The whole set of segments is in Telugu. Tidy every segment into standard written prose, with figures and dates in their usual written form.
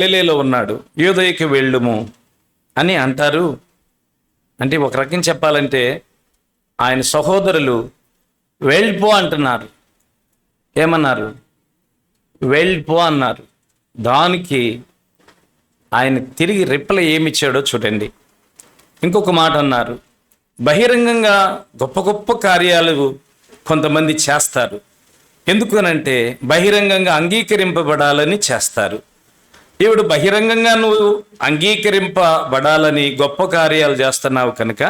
గలిలయలో ఉన్నాడు, యూదయకి వెళ్ళుము అని అంటారు. అంటే ఒక రకం చెప్పాలంటే ఆయన సహోదరులు వెళ్ళిపో అంటున్నారు. ఏమన్నారు? వెళ్ళిపో అన్నారు. దానికి ఆయన తిరిగి రిప్లై ఏమిచ్చాడో చూడండి. ఇంకొక మాట అన్నారు, బహిరంగంగా గొప్ప గొప్ప కార్యాలు కొంతమంది చేస్తారు. ఎందుకనంటే బహిరంగంగా అంగీకరింపబడాలని చేస్తారు. దేవుడు బహిరంగంగా నువ్వు అంగీకరింపబడాలని గొప్ప కార్యాలు చేస్తున్నావు కనుక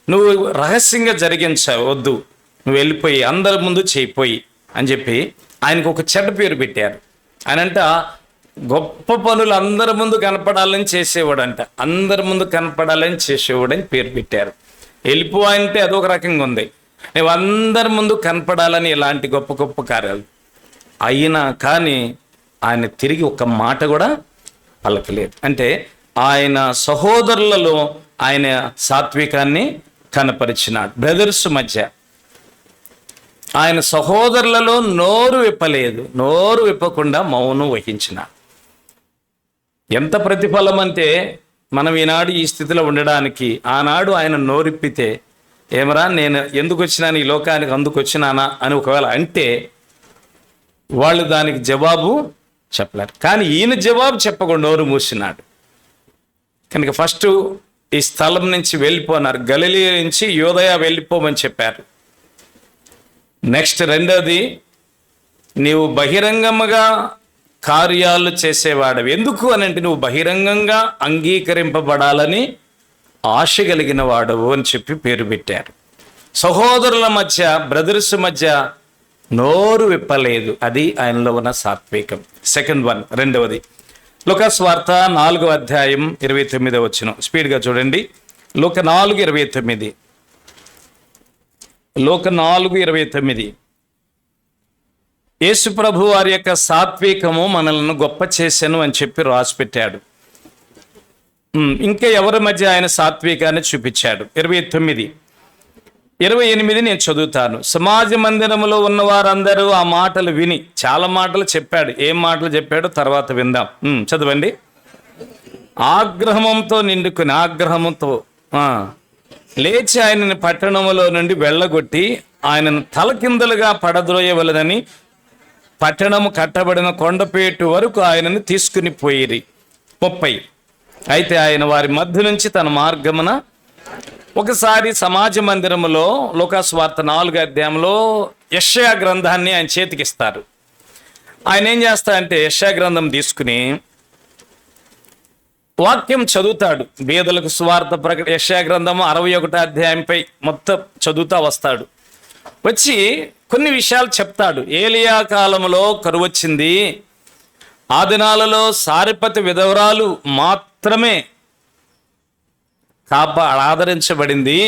నువ్వు రహస్యంగా జరిగించవద్దు, నువ్వు వెళ్ళిపోయి అందరి ముందు చేయిపోయి అని చెప్పి ఆయనకు ఒక చెడ్డ పేరు పెట్టారు. ఆయనంట గొప్ప పనులు అందరి ముందు కనపడాలని చేసేవాడంట, అందరి ముందు కనపడాలని చేసేవాడని పేరు పెట్టారు. వెళ్ళిపో అంటే అదొక రకంగా ఉంది. నువ్వు అందరి ముందు కనపడాలని ఇలాంటి గొప్ప గొప్ప కార్యాలు అయినా కానీ ఆయన తిరిగి ఒక మాట కూడా పలకలేదు. అంటే ఆయన సహోదరులలో ఆయన సాత్వికాన్ని కనపరిచినాడు. బ్రదర్స్ మధ్య ఆయన సహోదరులలో నోరు విప్పలేదు, నోరు విప్పకుండా మౌనం వహించినాడు. ఎంత ప్రతిఫలం అంటే మనం ఈనాడు ఈ స్థితిలో ఉండడానికి ఆనాడు ఆయన నోరిప్పితే, ఏమరా నేను ఎందుకు వచ్చినాను ఈ లోకానికి, అందుకు వచ్చినానా అని ఒకవేళ అంటే వాళ్ళు దానికి జవాబు చెప్పలేరు. కానీ ఈయన జవాబు చెప్పకుండా నోరు మూసినాడు కనుక ఫస్ట్ ఈ స్థలం నుంచి వెళ్ళిపోన్నారు. గలిలయ నుంచి యూదయ వెళ్ళిపోమని చెప్పారు. నెక్స్ట్ రెండోది, నీవు బహిరంగముగా కార్యాలు చేసేవాడవి. ఎందుకు అని అంటే నువ్వు బహిరంగంగా అంగీకరింపబడాలని ఆశ కలిగిన వాడవు అని చెప్పి పేరు పెట్టారు. సహోదరుల మధ్య, బ్రదర్స్ మధ్య నోరు విప్పలేదు. అది ఆయనలో ఉన్న సాత్వికం. సెకండ్ వన్, రెండవది లూకాసు వార్త 4వ అధ్యాయం 29వ వచనం. స్పీడ్గా చూడండి. లూకా 4:29. లూకా 4:29. యేసు ప్రభు వారి యొక్క సాత్వికము మనల్ని గొప్ప చేసెను అని చెప్పి రాసి పెట్టాడు. ఇంకా ఎవరి మధ్య ఆయన సాత్వికాన్ని చూపించాడు? 29 నేను చదువుతాను. సమాజ మందిరంలో ఉన్న వారందరూ ఆ మాటలు విని, చాలా మాటలు చెప్పాడు. ఏం మాటలు చెప్పాడో తర్వాత విందాం. చదవండి. ఆగ్రహంతో నిండుకుని, ఆగ్రహంతో లేచి ఆయనని పట్టణంలో నుండి వెళ్ళగొట్టి ఆయనను తలకిందలుగా పడద్రోయవలదని పట్టణము కట్టబడిన కొండపేటు వరకు ఆయనను తీసుకుని పోయిరి. 30. అయితే ఆయన వారి మధ్య నుంచి తన మార్గమున ఒకసారి సమాజ మందిరములో లూకాసు వార్త 4వ అధ్యాయంలో యెషయా గ్రంథాన్ని ఆయన చేతికిస్తారు. ఆయన ఏం చేస్తాడంటే యెషయా గ్రంథం తీసుకుని వాక్యం చదువుతాడు. బీదలకు సువార్త యెషయా గ్రంథము 61వ అధ్యాయంపై మొత్తం చదువుతా వస్తాడు. వచ్చి కొన్ని విషయాలు చెప్తాడు. ఏలియా కాలంలో కరువు వచ్చింది, ఆ దినాలలో సారెపతు విధవరాలు మాత్రమే ఆదరించబడింది.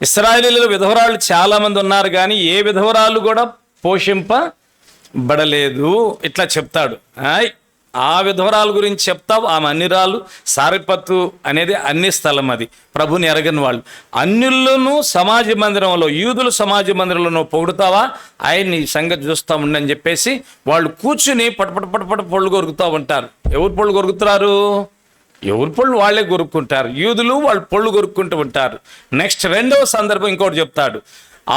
ఇశ్రాయేలీయుల విధవరాలు చాలా మంది ఉన్నారు కానీ ఏ విధవరాలు కూడా పోషింపబడలేదు. ఇట్లా చెప్తాడు. ఆ విధవరాల గురించి చెప్తావు. ఆమె అన్నిరాలు. సారెపతు అనేది అన్ని స్థలం, అది ప్రభుని ఎరగని వాళ్ళు. అన్యుల్లోనూ సమాజ మందిరంలో, యూదుల సమాజ మందిరంలో పొగుడుతావా, ఆయన్ని సంగతి చూస్తూ ఉండని చెప్పేసి వాళ్ళు కూర్చుని పటపట పళ్ళు కొరుకుతూ ఉంటారు. ఎవరు పళ్ళు కొరుకుతున్నారు? ఎవరి పళ్ళు వాళ్ళే కొరుక్కుంటారు. యూదులు వాళ్ళు పళ్ళు కొరుక్కుంటూ ఉంటారు. నెక్స్ట్ రెండవ సందర్భం ఇంకోటి చెప్తాడు.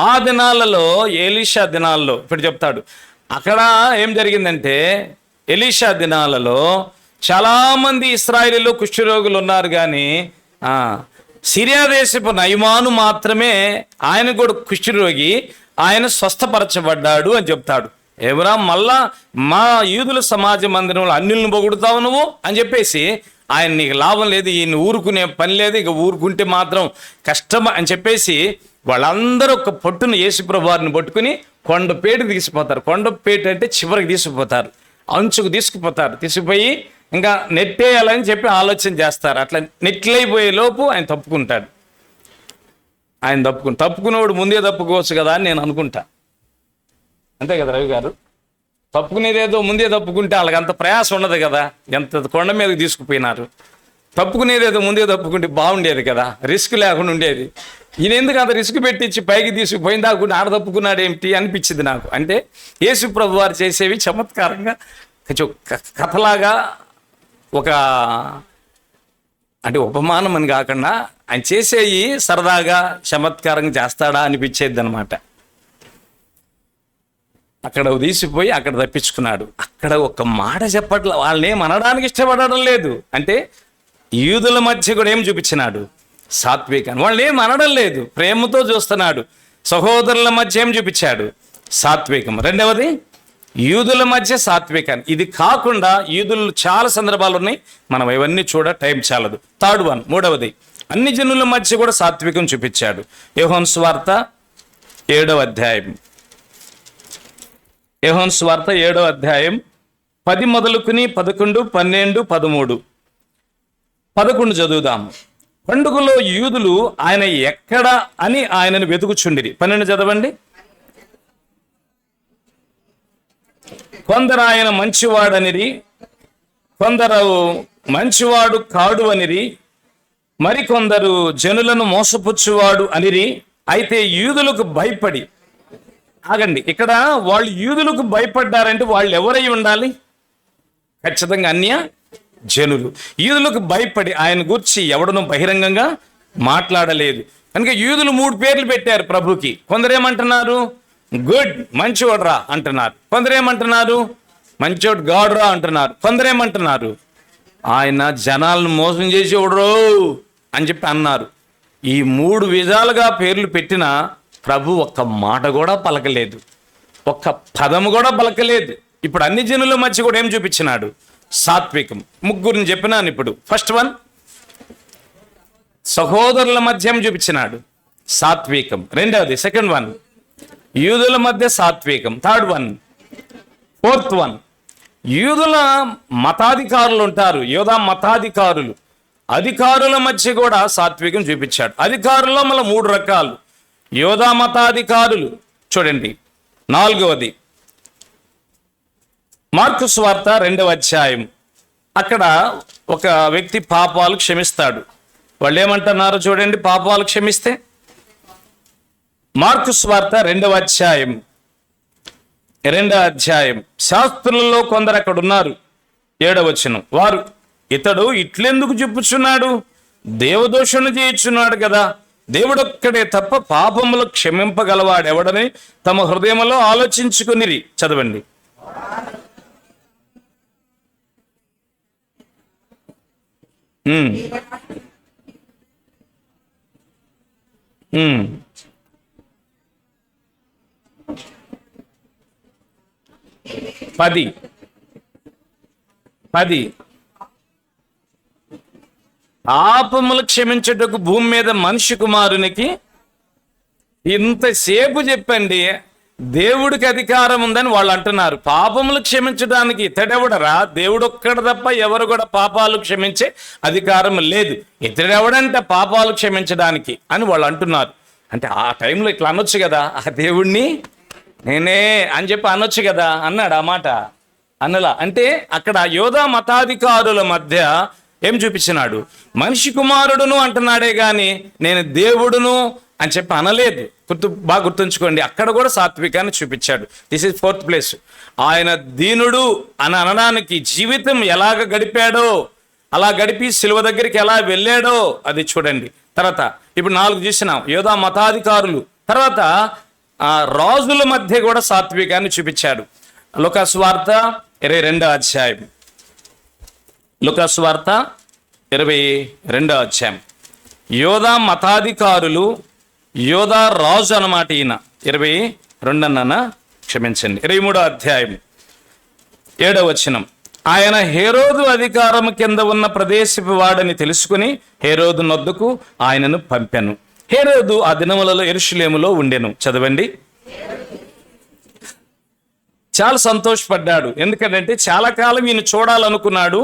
ఆ దినాలలో, ఎలీషా దినాల్లో ఇప్పుడు చెప్తాడు. అక్కడ ఏం జరిగిందంటే ఎలీషా దినాలలో చాలామంది ఇశ్రాయేలీలో కుష్ఠరోగులు ఉన్నారు కానీ సిరియా దేశపు నయమాను మాత్రమే, ఆయన కూడా కుష్ఠరోగి, ఆయన స్వస్థపరచబడ్డాడు అని చెప్తాడు. ఎవరా మళ్ళా మా యూదుల సమాజ మందిరంలో అన్యులను పొగుడుతావు నువ్వు అని చెప్పేసి ఆయన నీకు లాభం లేదు, ఈయన ఊరుకునే పని లేదు, ఇక ఊరుకుంటే మాత్రం కష్టం అని చెప్పేసి వాళ్ళందరూ ఒక పొట్టును యేసుప్రభు వారిని పట్టుకుని కొండపేట తీసుకుపోతారు. కొండపేట అంటే చివరికి తీసుకుపోతారు, అంచుకు తీసుకుపోతారు. తీసుకుపోయి ఇంకా నెట్టేయాలని చెప్పి ఆలోచన చేస్తారు. అట్లా నెట్లైపోయే లోపు ఆయన తప్పుకుంటాడు. ఆయన తప్పుకునేవాడు ముందే తప్పుకోవచ్చు కదా అని నేను అనుకుంటా. అంతే కదా రవి గారు? తప్పుకునేదేదో ముందే తప్పుకుంటే వాళ్ళకి అంత ప్రయాసం ఉండదు కదా. ఎంత కొండ మీదకి తీసుకుపోయినారు. తప్పుకునేదేదో ముందే తప్పుకుంటే బాగుండేది కదా, రిస్క్ లేకుండా ఉండేది. ఈయన ఎందుకు అంత రిస్క్ పెట్టించి పైకి తీసుకుపోయిన దాకా ఆడ తప్పుకున్నాడు ఏమిటి అనిపించింది నాకు. అంటే యేసు ప్రభు వారు చేసేవి చమత్కారంగా కొంచెం కథలాగా ఒక అంటే ఉపమానం అని కాకుండా ఆయన చేసేవి సరదాగా చమత్కారంగా చేస్తాడా అనిపించేది అనమాట. అక్కడ తీసిపోయి అక్కడ తప్పించుకున్నాడు. అక్కడ ఒక మాట చెప్పట్ల, వాళ్ళని ఏం అనడానికి ఇష్టపడడం లేదు. అంటే యూదుల మధ్య కూడా ఏం చూపించినాడు? సాత్వికాన్ని. వాళ్ళని ఏం అనడం లేదు, ప్రేమతో చూస్తున్నాడు. సహోదరుల మధ్య ఏం చూపించాడు? సాత్వికం. రెండవది యూదుల మధ్య సాత్వికాన్ని. ఇది కాకుండా యూదులు చాలా సందర్భాలు ఉన్నాయి, మనం ఇవన్నీ టైం చాలదు. థర్డ్ వన్, మూడవది అన్ని జనుల మధ్య కూడా సాత్వికం చూపించాడు. యోహాను సువార్త 7వ అధ్యాయం, యోహాను సువార్త 7వ అధ్యాయం 10 మొదలుకుని 11, 12, 13, 11 చదువుదాం. పండుగలో యూదులు ఆయన ఎక్కడ అని ఆయనను వెతుకుచుండిరి. 12 చదవండి. కొందరు ఆయన మంచివాడనిరి, కొందరు మంచివాడు కాడు అనిరి, మరికొందరు జనులను మోసపుచ్చువాడు అనిరి. అయితే యూదులకు భయపడి, ఆగండి, ఇక్కడ వాళ్ళు యూదులకు భయపడ్డారంటే వాళ్ళు ఎవరై ఉండాలి? ఖచ్చితంగా అన్య జనులు. యూదులకు భయపడి ఆయన గురించి ఎవడనూ బహిరంగంగా మాట్లాడలేదు. కనుక యూదులు 3 పేర్లు పెట్టారు ప్రభుకి. కొందరేమంటున్నారు? గుడ్, మంచివాడురా అంటున్నారు. కొందరేమంటున్నారు? మంచివాడు గాడురా అంటున్నారు. కొందరేమంటున్నారు? ఆయన జనాలను మోసం చేసేవాడు అని చెప్పి అన్నారు. ఈ 3 విధాలుగా పేర్లు పెట్టిన ప్రభు ఒక్క మాట కూడా పలకలేదు, ఒక్క పదము కూడా పలకలేదు. ఇప్పుడు అన్ని జనుల మధ్య కూడా ఏం చూపించినాడు? సాత్వికం. 3 చెప్పినాను ఇప్పుడు. ఫస్ట్ వన్, సహోదరుల మధ్య ఏం చూపించినాడు? సాత్వికం. రెండవది, సెకండ్ వన్, యూదుల మధ్య సాత్వికం. థర్డ్ వన్, ఫోర్త్ వన్, యూదుల మతాధికారులు ఉంటారు, యోధా మతాధికారులు, అధికారుల మధ్య కూడా సాత్వికం చూపించాడు. అధికారుల్లో మళ్ళీ 3 రకాలు. యోధా మతాధికారులు చూడండి. 4వది మార్కు సువార్త 2వ అధ్యాయం. అక్కడ ఒక వ్యక్తి పాపాలు క్షమిస్తాడు. వాళ్ళు ఏమంటున్నారో చూడండి. పాపాలు క్షమిస్తే మార్కు సువార్త 2వ అధ్యాయం, 2వ అధ్యాయం, శాస్త్రులలో కొందరు అక్కడ ఉన్నారు. 7వ వచనం, వారు ఇతడు ఇట్లెందుకు చెప్పుచున్నాడు? దేవదోషణ చేయుచున్నాడు కదా, దేవుడొక్కడే తప్ప పాపములు క్షమింపగలవాడెవడని తమ హృదయంలో ఆలోచించుకునిరి. చదవండి. పది పాపములు క్షమించుటకు భూమి మీద మనిషి కుమారునికి ఇంతసేపు చెప్పండి, దేవుడికి అధికారం ఉందని వాళ్ళు అంటున్నారు. పాపములు క్షమించడానికి ఇతడెవడరా? దేవుడొక్కడ తప్ప ఎవరు కూడా పాపాలు క్షమించే అధికారం లేదు. ఇతడెవడంటే పాపాలు క్షమించడానికి అని వాళ్ళు అంటున్నారు. అంటే ఆ టైంలో ఇట్లా అనొచ్చు కదా, ఆ దేవుణ్ణి నేనే అని చెప్పి అనొచ్చు కదా. అన్నాడు ఆ మాట? అనలా. అంటే అక్కడ యోధా మతాధికారుల మధ్య ఏం చూపించినాడు? మనిషి కుమారుడును అంటున్నాడే గాని నేను దేవుడును అని చెప్పి అనలేదు. బాగా గుర్తుంచుకోండి. అక్కడ కూడా సాత్వికాన్ని చూపించాడు. This is 4th place. ఆయన దీనుడు అని అనడానికి జీవితం ఎలాగ గడిపాడో, అలా గడిపి శిలువ దగ్గరికి ఎలా వెళ్ళాడో అది చూడండి. తర్వాత ఇప్పుడు 4 చూసినాం, యోధా మతాధికారులు. తర్వాత రాజుల మధ్య కూడా సాత్వికాన్ని చూపించాడు. లూకాసు వార్త 22వ అధ్యాయం, లూకాసు వార్త 22వ అధ్యాయం. యోధా మతాధికారులు, యోధా రాజు అన్నమాట ఈయన. 22 అన్న క్షమించండి, 23వ అధ్యాయం 7వ వచనం. ఆయన హేరోదు అధికారం కింద ఉన్న ప్రదేశపు వాడని తెలుసుకుని హేరోదు నొద్దకు ఆయనను పంపెను. హేరోదు ఆ దినములలో యెరూషలేములో ఉండెను. చదవండి. చాలా సంతోషపడ్డాడు. ఎందుకంటే చాలా కాలం ఈయన చూడాలనుకున్నాడు,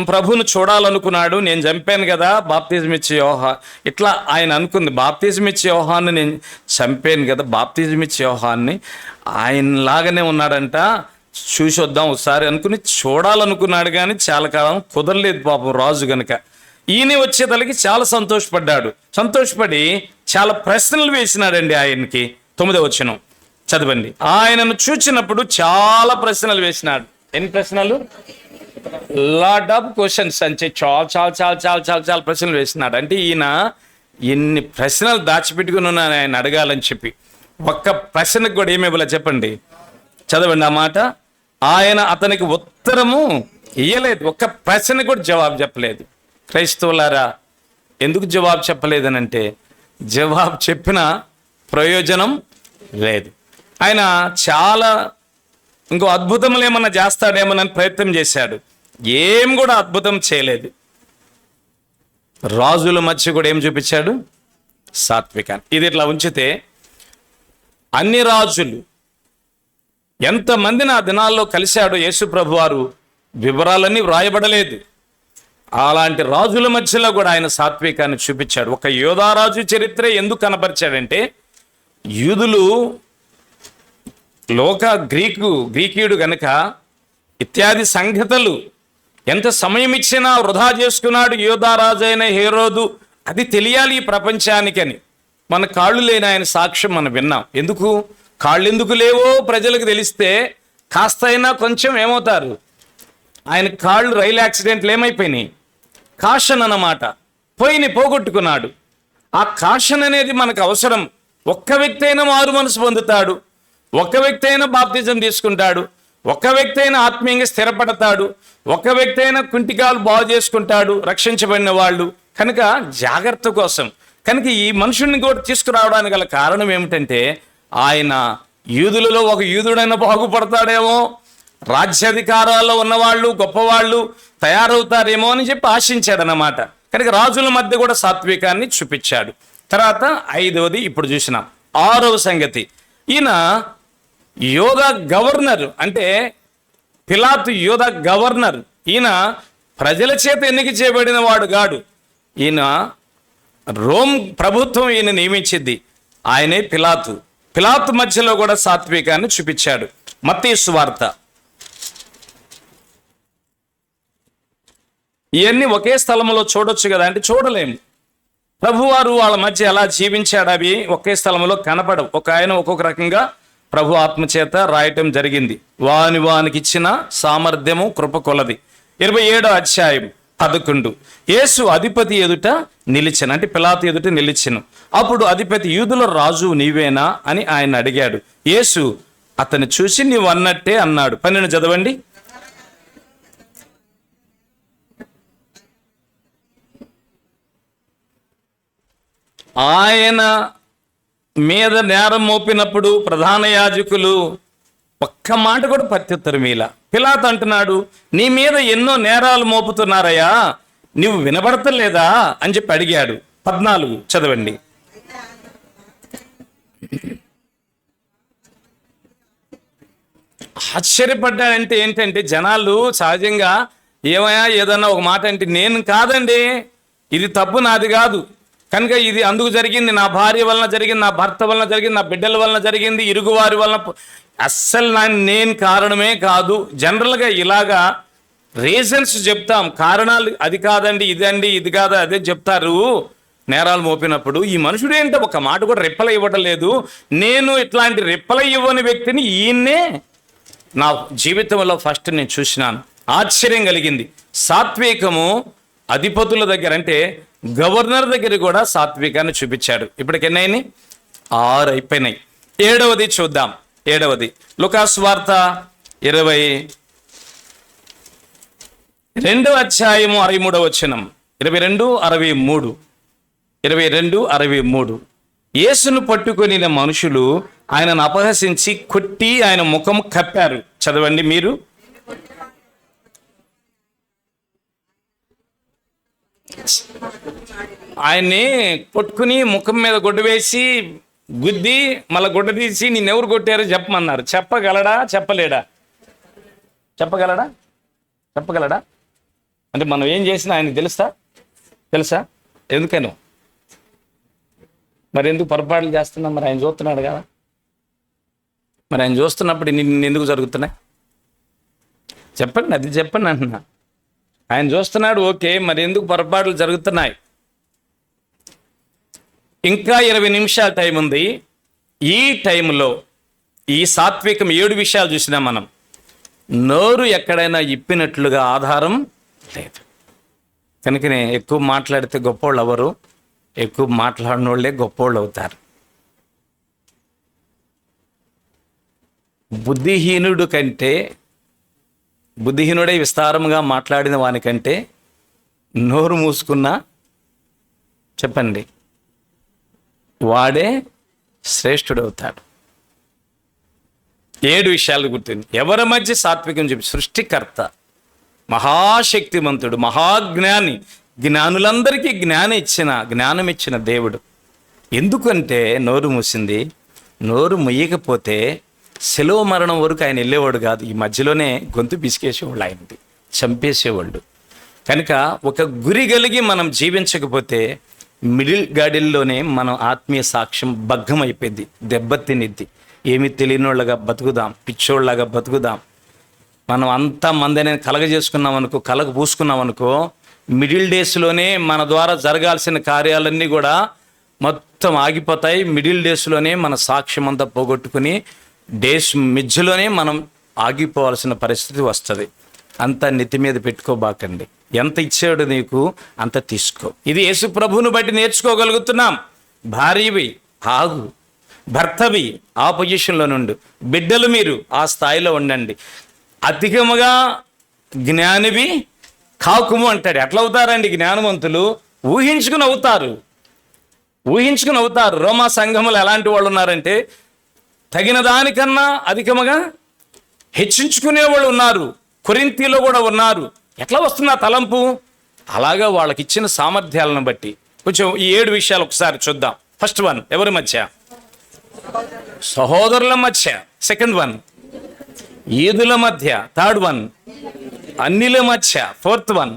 ప్రభువును చూడాలనుకున్నాడు. నేను చంపాను కదా బాప్తిజం ఇచ్చే యోహాన్, ఇట్లా ఆయన అనుకుంది. బాప్తిజం ఇచ్చే యోహాన్ని నేను చంపాను కదా, బాప్తిజం ఇచ్చే యోహాన్ని ఆయనలాగానే ఉన్నాడంట, చూసొద్దాం ఒకసారి అనుకుని చూడాలనుకున్నాడు. కానీ చాలా కాలం కుదరలేదు పాపం రాజు గనుక. ఈయన వచ్చేతలకి చాలా సంతోషపడ్డాడు. సంతోషపడి చాలా ప్రశ్నలు వేసినాడండి ఆయనకి. 9వ వచనం చదవండి. ఆయనను చూచినప్పుడు చాలా ప్రశ్నలు వేసినాడు. ఎన్ని ప్రశ్నలు? లాట్ ఆఫ్ క్వశ్చన్స్ అంటే చాలా ప్రశ్నలు వేస్తున్నాడు. అంటే ఈయన ఎన్ని ప్రశ్నలు దాచిపెట్టుకుని ఉన్నాను ఆయన అడగాలని చెప్పి. ఒక్క ప్రశ్నకు కూడా ఏమి ఇవ్వలే చెప్పండి, చదవండి ఆ మాట. ఆయన అతనికి ఉత్తరము ఇయ్యలేదు, ఒక్క ప్రశ్నకు కూడా జవాబు చెప్పలేదు. క్రైస్తవులారా, ఎందుకు జవాబు చెప్పలేదనంటే జవాబు చెప్పిన ప్రయోజనం లేదు. ఆయన చాలా ఇంకో అద్భుతములు ఏమన్నా చేస్తాడేమోనని ప్రయత్నం చేశాడు, ఏం కూడా అద్భుతం చేయలేదు. రాజుల మధ్య కూడా ఏం చూపించాడు? సాత్వికాన్ని. ఇది ఇట్లా ఉంచితే అన్ని రాజులు ఎంతమందిని ఆ దినాల్లో కలిశాడో యేసు ప్రభు వారు వివరాలన్నీ వ్రాయబడలేదు. అలాంటి రాజుల మధ్యలో కూడా ఆయన సాత్వికాన్ని చూపించాడు. ఒక యోధారాజు చరిత్ర ఎందుకు కనపరిచాడంటే, యూదులు గ్రీకీయుడు గనుక ఇత్యాది సంగతులు ఎంత సమయం ఇచ్చినా వృధా చేసుకున్నాడు యోధారాజు అయిన హేరోదు, అది తెలియాలి ఈ ప్రపంచానికని. మన కాళ్ళు లేని ఆయన సాక్ష్యం మనం విన్నాం. ఎందుకు కాళ్ళు ఎందుకు లేవో ప్రజలకు తెలిస్తే కాస్త అయినా కొంచెం ఏమవుతారు. ఆయన కాళ్ళు రైలు యాక్సిడెంట్లు ఏమైపోయినాయి? కాషన్ అన్నమాట, పోగొట్టుకున్నాడు. ఆ కాషన్ అనేది మనకు అవసరం. ఒక్క వ్యక్తి అయినా మారు మనసు పొందుతాడు, ఒక్క వ్యక్తి అయినా బాప్తిజం తీసుకుంటాడు, ఒక్క వ్యక్తి అయినా ఆత్మీయంగా స్థిరపడతాడు, ఒక్క వ్యక్తి అయినా కుంటికాలు బాగు చేసుకుంటాడు రక్షించబడిన వాళ్ళు. కనుక జాగ్రత్త కోసం కనుక ఈ మనుషుల్ని కూడా తీసుకురావడానికి గల కారణం ఏమిటంటే, ఆయన యూదులలో ఒక యూదుడైనా బాగుపడతాడేమో, రాజ్యాధికారాల్లో ఉన్నవాళ్ళు గొప్పవాళ్ళు తయారవుతారేమో అని చెప్పి ఆశించాడనమాట. కనుక రాజుల మధ్య కూడా సాత్వికాన్ని చూపించాడు. తర్వాత 5వది ఇప్పుడు చూసినాం. 6వ సంగతి, ఈయన యోధా గవర్నర్, అంటే పిలాతు యోధా గవర్నర్. ఈయన ప్రజల చేత ఎన్నిక చేయబడిన వాడు గాడు. ఈయన రోమ్ ప్రభుత్వం ఈయన నియమించింది, ఆయనే పిలాతు మధ్యలో కూడా సాత్వికాన్ని చూపించాడు. మత్తయి సువార్త. ఇవన్నీ ఒకే స్థలంలో చూడొచ్చు కదా అంటే చూడలేము. ప్రభువారు వాళ్ళ మధ్య ఎలా జీవించాడు అవి ఒకే స్థలంలో కనపడవు. ఒక ఆయన ఒక్కొక్క రకంగా ప్రభు ఆత్మచేత రాయటం జరిగింది. వానికి ఇచ్చిన సామర్థ్యము కృప కొలది. 27వ అధ్యాయం 11. యేసు అధిపతి ఎదుట నిలిచెను, అంటే పిలాతు ఎదుట నిలిచెను. అప్పుడు అధిపతి, యూదుల రాజు నీవేనా అని ఆయన అడిగాడు. యేసు అతన్ని చూసి నీవు అన్నట్టే అన్నాడు. 12 చదవండి. ఆయన మీద నేరం మోపినప్పుడు ప్రధాన యాజకులు ఒక్క మాట కూడా ప్రత్యుత్తరం ఇలా. పిలాతు అంటున్నాడు, నీ మీద ఎన్నో నేరాలు మోపుతున్నారయ్యా, నువ్వు వినబడతలేదా అని చెప్పి అడిగాడు. 14 చదవండి. ఆశ్చర్యపడ్డాడంటే ఏంటంటే, జనాలు సహజంగా ఏమయ్యా ఏదన్నా ఒక మాట అంటే, నేను కాదండి, ఇది తప్పు నాది కాదు, కనుక ఇది అందుకు జరిగింది, నా భార్య వలన జరిగింది, నా భర్త వలన జరిగింది, నా బిడ్డల వలన జరిగింది, ఇరుగువారి వలన, అస్సలు నేను కారణమే కాదు. జనరల్గా ఇలాగా రీజన్స్ చెప్తాం, కారణాలు అది కాదండి, ఇదండి, ఇది కాదు, అదే చెప్తారు నేరాలు మోపినప్పుడు. ఈ మనుషుడు ఏంటో ఒక మాట కూడా రిప్లై ఇవ్వడం లేదు. నేను ఇట్లాంటి రిప్లై ఇవ్వని వ్యక్తిని ఈయన్నే నా జీవితంలో ఫస్ట్ నేను చూసినాను. ఆశ్చర్యం కలిగింది. సాత్వికము అధిపతుల దగ్గర, అంటే గవర్నర్ దగ్గర కూడా సాత్వికాన్ని చూపించాడు. ఇప్పటికి ఎన్నైనాయి? 6 అయిపోయినాయి. 7వది చూద్దాం. 7వది లూకాసు వార్త 22వ అధ్యాయము 63వ వచనం. 22:63 యేసును పట్టుకొని మనుషులు ఆయనను అపహసించి కొట్టి ఆయన ముఖం కప్పారు. చదవండి మీరు. ఆయన్ని కొట్టుకుని ముఖం మీద గుడ్డ వేసి గుద్ది మళ్ళీ గుడ్డ తీసి నిన్నెవరు కొట్టారో చెప్పమన్నారు. చెప్పగలడా? చెప్పగలడా? అంటే మనం ఏం చేసినా ఆయనకు తెలుసా? ఎందుకను మరి ఎందుకు పొరపాట్లు చేస్తున్నాం? మరి ఆయన చూస్తున్నాడు కదా. మరి ఆయన చూస్తున్నప్పుడు నిన్ను ఎందుకు జరుగుతున్నాయి? చెప్పండి అంటున్నా. ఆయన చూస్తున్నాడు, ఓకే, మరి ఎందుకు పొరపాట్లు జరుగుతున్నాయి? ఇంకా 20 నిమిషాల టైం ఉంది. ఈ టైంలో ఈ సాత్వికం 7 విషయాలు చూసినాం మనం. నోరు ఎక్కడైనా ఇప్పినట్లుగా ఆధారం లేదు. కనుకనే ఎక్కువ మాట్లాడితే గొప్పోళ్ళు ఎవరు? ఎక్కువ మాట్లాడిన వాళ్ళే గొప్పోళ్ళు అవుతారు. బుద్ధిహీనుడై విస్తారముగా మాట్లాడిన వానికంటే నోరు మూసుకున్నా చెప్పండి వాడే శ్రేష్ఠుడవుతాడు. 7 విషయాలు గుర్తుంది. ఎవరి మధ్య సాత్వికం చెప్పి సృష్టికర్త, మహాశక్తిమంతుడు, మహాజ్ఞాని, జ్ఞానులందరికీ జ్ఞానం ఇచ్చిన దేవుడు. ఎందుకంటే నోరు మూసింది. నోరు ముయ్యకపోతే శిలువ మరణం వరకు ఆయన వెళ్ళేవాడు కాదు. ఈ మధ్యలోనే గొంతు పిసికేసేవాళ్ళు, ఆయనది చంపేసేవాళ్ళు. కనుక ఒక గురి కలిగి మనం జీవించకపోతే మిడిల్ గాడిల్లోనే మనం ఆత్మీయ సాక్ష్యం భగ్గం అయిపోయింది, దెబ్బతినిద్ది. ఏమీ తెలియనోళ్ళగా బతుకుదాం, పిచ్చోళ్ళలాగా బతుకుదాం. మనం అంతా మందిని కలగజేసుకున్నాం అనుకో, కలగ పూసుకున్నాం అనుకో, మిడిల్ డేస్లోనే మన ద్వారా జరగాల్సిన కార్యాలన్నీ కూడా మొత్తం ఆగిపోతాయి. మిడిల్ డేస్లోనే మన సాక్ష్యం అంతా పోగొట్టుకుని డేస్ మధ్యలోనే మనం ఆగిపోవాల్సిన పరిస్థితి వస్తుంది. అంత నెత్తి మీద పెట్టుకోబాకండి. ఎంత ఇచ్చాడు నీకు అంత తీసుకో. ఇది యేసు ప్రభువును బట్టి నేర్చుకోగలుగుతున్నాం. భార్యవి ఆగు, భర్తవి ఆ పొజిషన్లో నుండి, బిడ్డలు మీరు ఆ స్థాయిలో ఉండండి. అధికముగా జ్ఞానివి కాకుము అంటాడు. ఎట్లా అవుతారండి జ్ఞానవంతులు? ఊహించుకుని అవుతారు. రోమా సంఘములు ఎలాంటి వాళ్ళు ఉన్నారంటే తగిన దానికన్నా అధికముగా హెచ్చించుకునే వాళ్ళు ఉన్నారు. కొరింథీలో కూడా ఉన్నారు. ఎట్లా వస్తున్న తలంపు? అలాగా వాళ్ళకి ఇచ్చిన సామర్థ్యాలను బట్టి. కొంచెం ఈ 7 విషయాలు ఒకసారి చూద్దాం. ఫస్ట్ వన్, ఎవరి మధ్య? సహోదరుల మధ్య. సెకండ్ వన్, ఈదుల మధ్య. థర్డ్ వన్, అన్నిల మధ్య. ఫోర్త్ వన్,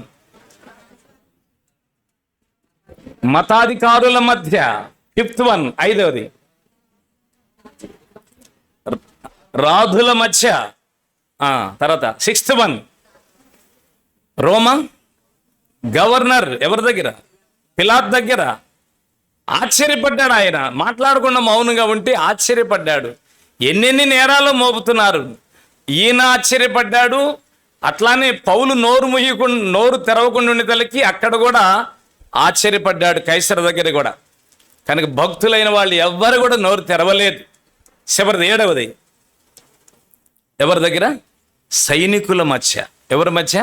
మతాధికారుల మధ్య. ఫిఫ్త్ వన్, ఐదవది రాధుల మధ్య. తర్వాత సిక్స్త్ వన్, రోమా గవర్నర్ ఎవరి దగ్గర? పిలాత్ దగ్గర. ఆశ్చర్యపడ్డాడు ఆయన. మాట్లాడకుండా మౌనంగా ఉంటే ఆశ్చర్యపడ్డాడు. ఎన్నెన్ని నేరాలు మోపుతున్నారు. ఈయన ఆశ్చర్యపడ్డాడు. అట్లానే పౌలు నోరు తెరవకుండా ఉండేతలకి అక్కడ కూడా ఆశ్చర్యపడ్డాడు, కైసర్ దగ్గర కూడా. కనుక భక్తులైన వాళ్ళు ఎవ్వరు కూడా నోరు తెరవలేదు. చివరిది 7వది, ఎవరి దగ్గర? సైనికుల మధ్య. ఎవరి మధ్య?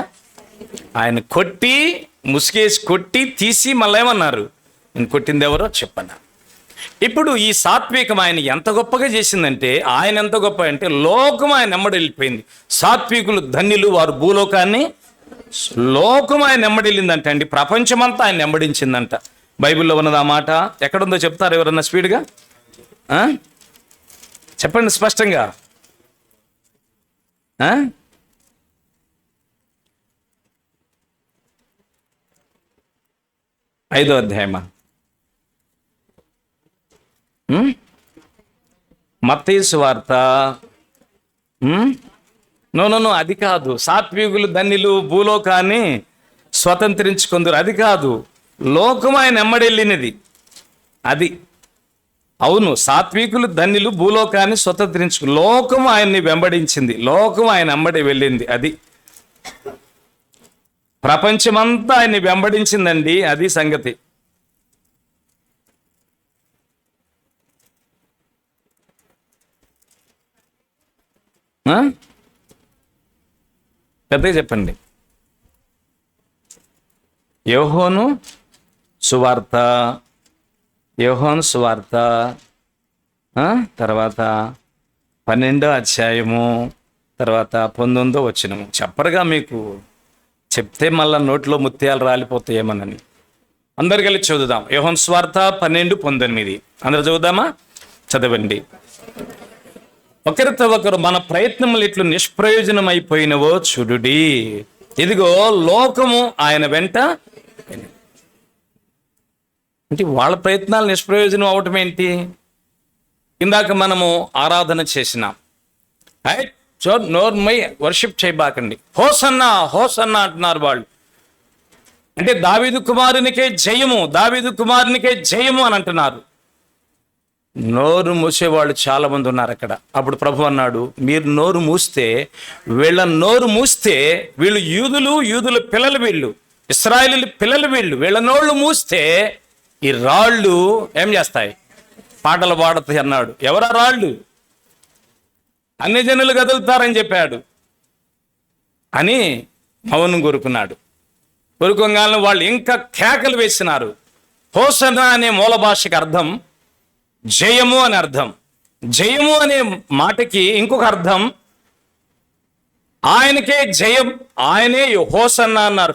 ఆయన కొట్టి, ముసుగేసి కొట్టి తీసి మళ్ళీ ఏమన్నారు? నేను కొట్టింది ఎవరో చెప్పన్నా. ఇప్పుడు ఈ సాత్వికం ఆయన ఎంత గొప్పగా చేసిందంటే, ఆయన ఎంత గొప్ప అంటే లోకం ఆయన నెమ్మడి వెళ్ళిపోయింది. సాత్వికులు ధన్యులు, వారు భూలోకాన్ని. లోకం ఆయన నెమ్మడిల్లిందంట అండి. ప్రపంచమంతా ఆయన నెమ్మడించిందంట. బైబిల్లో ఉన్నది ఆ మాట. ఎక్కడుందో చెప్తారు ఎవరన్నా స్పీడ్గా? చెప్పండి స్పష్టంగా. 5వ అధ్యాయమా? మత్తయి సువార్త. నో అది కాదు. సాత్వికులు ధన్యులు, భూలోకాన్ని స్వతంత్రించుకుందరు, అది కాదు. లోకం ఆయన ఎమ్మడెళ్ళినది అది. అవును, సాత్వికులు ధన్యులు, భూలోకాన్ని లోకం ఆయన్ని వెంబడించింది, లోకం ఆయన ఎమ్మడి వెళ్ళింది. అది ప్రపంచమంతా ఆయన్ని వెంబడించిందండి. అది సంగతి. పెద్దగా చెప్పండి. యోహాను సువార్త తర్వాత 12వ అధ్యాయము, తర్వాత 19వ వచనము. చెప్పరుగా మీకు చెప్తే మళ్ళా నోట్లో ముత్యాలు రాలిపోతాయేమోనని. అందరు కలిసి చదువుదాం. యోహాను సువార్త 12:19. అందరు చదువుదామా? చదవండి. ఒకరితో ఒకరు మన ప్రయత్నములు ఇట్లు నిష్ప్రయోజనమైపోయినవో చూడుడి. ఇదిగో లోకము ఆయన వెంట. అంటే వాళ్ళ ప్రయత్నాలు నిష్ప్రయోజనం అవటం ఏంటి? ఇందాక మనము ఆరాధన చేసినాం. నోర్మై వర్షిప్ చేయబాకండి. హోసన్నా హోసన్నా అంటున్నారు వాళ్ళు. అంటే దావీదు కుమారునికే జయము, దావీదు కుమారునికే జయము అని అంటున్నారు. నోరు మూసేవాళ్ళు చాలామంది ఉన్నారు అక్కడ. అప్పుడు ప్రభు అన్నాడు, మీరు నోరు మూస్తే, వీళ్ళ నోరు మూస్తే, వీళ్ళు యూదుల పిల్లలు, వీళ్ళు ఇశ్రాయేలు పిల్లలు, వీళ్ళ నోళ్ళు మూస్తే ఈ రాళ్ళు ఏం చేస్తాయి? పాటలు పాడతాయి అన్నాడు. ఎవరా రాళ్ళు? అన్ని జనులు కదులుతారని చెప్పాడు అని మౌనం కోరుకున్నాడు. కోరుకోగానే వాళ్ళు ఇంకా కేకలు వేసినారు. హోసన్నా అనే మూల భాషకి అర్థం జయము అని అర్థం. జయము అనే మాటకి ఇంకొక అర్థం ఆయనకే జయం, ఆయనే హోసన్నా అన్నారు.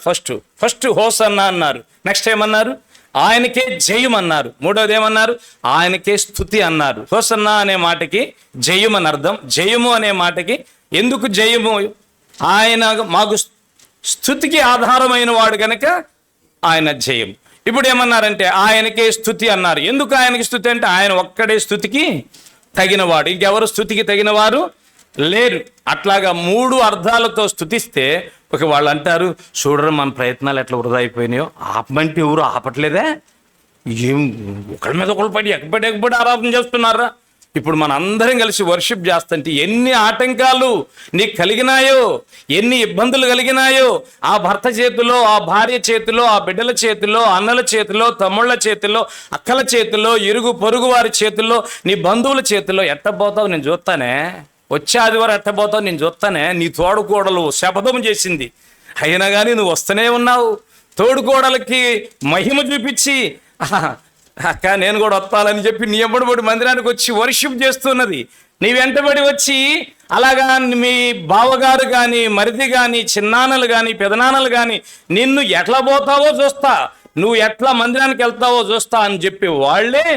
ఫస్ట్ హోసన్నా అన్నారు. నెక్స్ట్ ఏమన్నారు? ఆయనకే జయం అన్నారు. మూడోది ఏమన్నారు? ఆయనకే స్తుతి అన్నారు. హోసన్నా అనే మాటకి జయం అని అర్థం. జయము అనే మాటకి ఎందుకు జయము? ఆయన మాకు స్తుతికి ఆధారమైన వాడు కనుక ఆయన జయం. ఇప్పుడు ఏమన్నారంటే ఆయనకే స్తుతి అన్నారు. ఎందుకు ఆయనకి స్తుతి అంటే ఆయన ఒక్కడే స్తుతికి తగినవాడు, ఇంకెవరు స్తుతికి తగిన వారు లేరు. అట్లాగా 3 అర్థాలతో స్తుతిస్తే వాళ్ళు అంటారు, చూడరు మన ప్రయత్నాలు ఎట్లా వృధా అయిపోయినాయో, ఆపమంటే ఎవరు ఆపట్లేదే, ఏం ఒకళ్ళ మీద ఒకళ్ళు పడి ఎక్కబడి ఆరాధన చేస్తున్నారా? ఇప్పుడు మన అందరం కలిసి వర్షిప్ చేస్తుంటే ఎన్ని ఆటంకాలు నీకు కలిగినాయో, ఎన్ని ఇబ్బందులు కలిగినాయో, ఆ భర్త చేతిలో, ఆ భార్య చేతిలో, ఆ బిడ్డల చేతిలో, అన్నల చేతిలో, తమ్ముళ్ళ చేతిలో, అక్కల చేతిలో, ఇరుగు పొరుగు వారి చేతిలో, నీ బంధువుల చేతిలో ఎట్టబోతావు నేను చూస్తానే, వచ్చే ఆదివారం ఎట్టబోతావు నేను చూస్తానే. నీ తోడుకోడలు శపథం చేసింది, అయినా కానీ నువ్వు వస్తూనే ఉన్నావు. తోడుకోడలకి మహిమ చూపించి అక్క నేను కూడా వస్తానని చెప్పి నీ వెంబడి మందిరానికి వచ్చి వర్షిప్ చేస్తున్నది. నీ వెంటబడి వచ్చి అలాగా మీ బావగారు కానీ, మరిది కానీ, చిన్నాన్నలు కానీ, పెదనాన్నలు కానీ నిన్ను ఎట్లా పోతావో చూస్తా, నువ్వు ఎట్లా మందిరానికి వెళ్తావో చూస్తా అని చెప్పి వాళ్ళే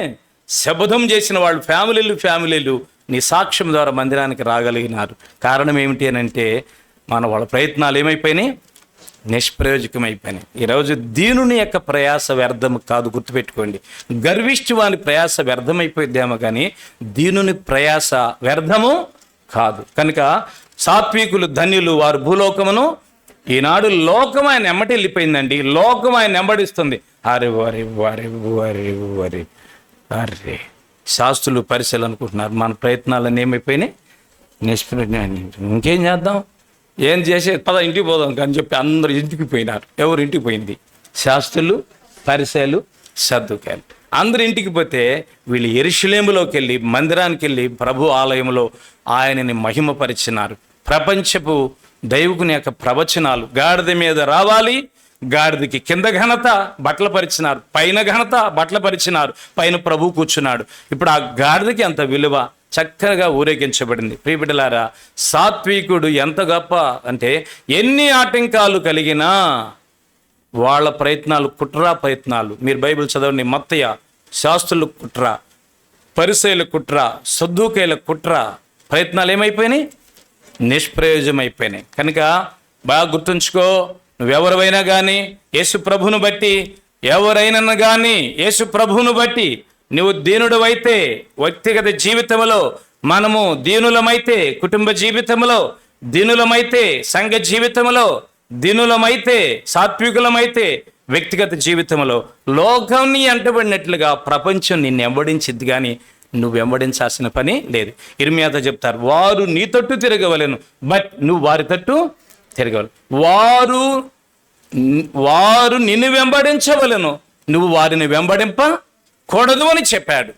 శపథం చేసిన వాళ్ళు ఫ్యామిలీలు నీ సాక్ష్యం ద్వారా మందిరానికి రాగలిగినారు. కారణం ఏమిటి అని అంటే వాళ్ళ ప్రయత్నాలు ఏమైపోయినాయి? నిష్ప్రయోజకమైపోయినాయి. ఈరోజు దీనుని యొక్క ప్రయాస వ్యర్థం కాదు, గుర్తుపెట్టుకోండి. గర్విష్టి వాని ప్రయాస వ్యర్థమైపోయిద్దేమో కానీ దీనుని ప్రయాస వ్యర్థము కాదు. కనుక సాత్వికులు ధన్యులు, వారు భూలోకమును. ఈనాడు లోకం ఆయన ఎమ్మటి వెళ్ళిపోయిందండి. లోకం ఆయన ఎంబడిస్తుంది. అరే శాస్త్రులు పరిశీలన అనుకుంటున్నారు, మన ప్రయత్నాలన్నీ ఏమైపోయినాయి? ఇంకేం చేద్దాం, ఏం చేసే పద ఇంటికి పోదాం అని చెప్పి అందరూ ఇంటికి పోయినారు. ఎవరు ఇంటికి పోయింది? శాస్త్రులు, పరిసయ్యులు, సద్దుకాయలు. అందరు ఇంటికి పోతే వీళ్ళు యెరూషలేములోకి వెళ్ళి, మందిరానికి వెళ్ళి ప్రభు ఆలయంలో ఆయనని మహిమపరిచినారు. ప్రపంచపు దైవకుని యొక్క ప్రవచనాలు, గాడిద మీద రావాలి, గాడిదకి కింద ఘనత బట్టలు పరిచినారు, పైన ఘనత బట్టలు పరిచినారు, పైన ప్రభు కూర్చున్నాడు. ఇప్పుడు ఆ గాడిదకి అంత విలువ చక్కగా ఊరేగించబడింది. ప్రియబిడ్డలారా, సాత్వికుడు ఎంత గొప్ప అంటే ఎన్ని ఆటంకాలు కలిగినా వాళ్ళ ప్రయత్నాలు కుట్రా ప్రయత్నాలు. మీరు బైబిల్ చదవండి. మత్తయ్య శాస్త్రులు కుట్ర, పరిసయ్యుల కుట్ర, సద్దూకయ్యుల కుట్ర, ప్రయత్నాలు ఏమైపోయినాయి? నిష్ప్రయోజమైపోయినాయి. కనుక బాగా గుర్తుంచుకో, నువ్వెవరైనా కానీ యేసు ప్రభువును బట్టి, ఎవరైనా కానీ యేసు ప్రభువును బట్టి నువ్వు దీనుడు అయితే, వ్యక్తిగత జీవితంలో మనము దీనులమైతే, కుటుంబ జీవితంలో దీనులమైతే, సంఘ జీవితంలో దీనులమైతే, సాత్వికులమైతే, వ్యక్తిగత జీవితంలో లోకాన్ని ఎంటబడినట్లుగా ప్రపంచం నిన్ను వెంబడించిద్ది, కానీ నువ్వు వెంబడించాల్సిన పని లేదు. ఇర్మియాతో చెప్తారు, వారు నీ తట్టు తిరగవలెను, బట్ నువ్వు వారి తట్టు తిరగవలను. వారు నిన్ను వెంబడించవలను, నువ్వు వారిని వెంబడింపకూడదు అని చెప్పాడు.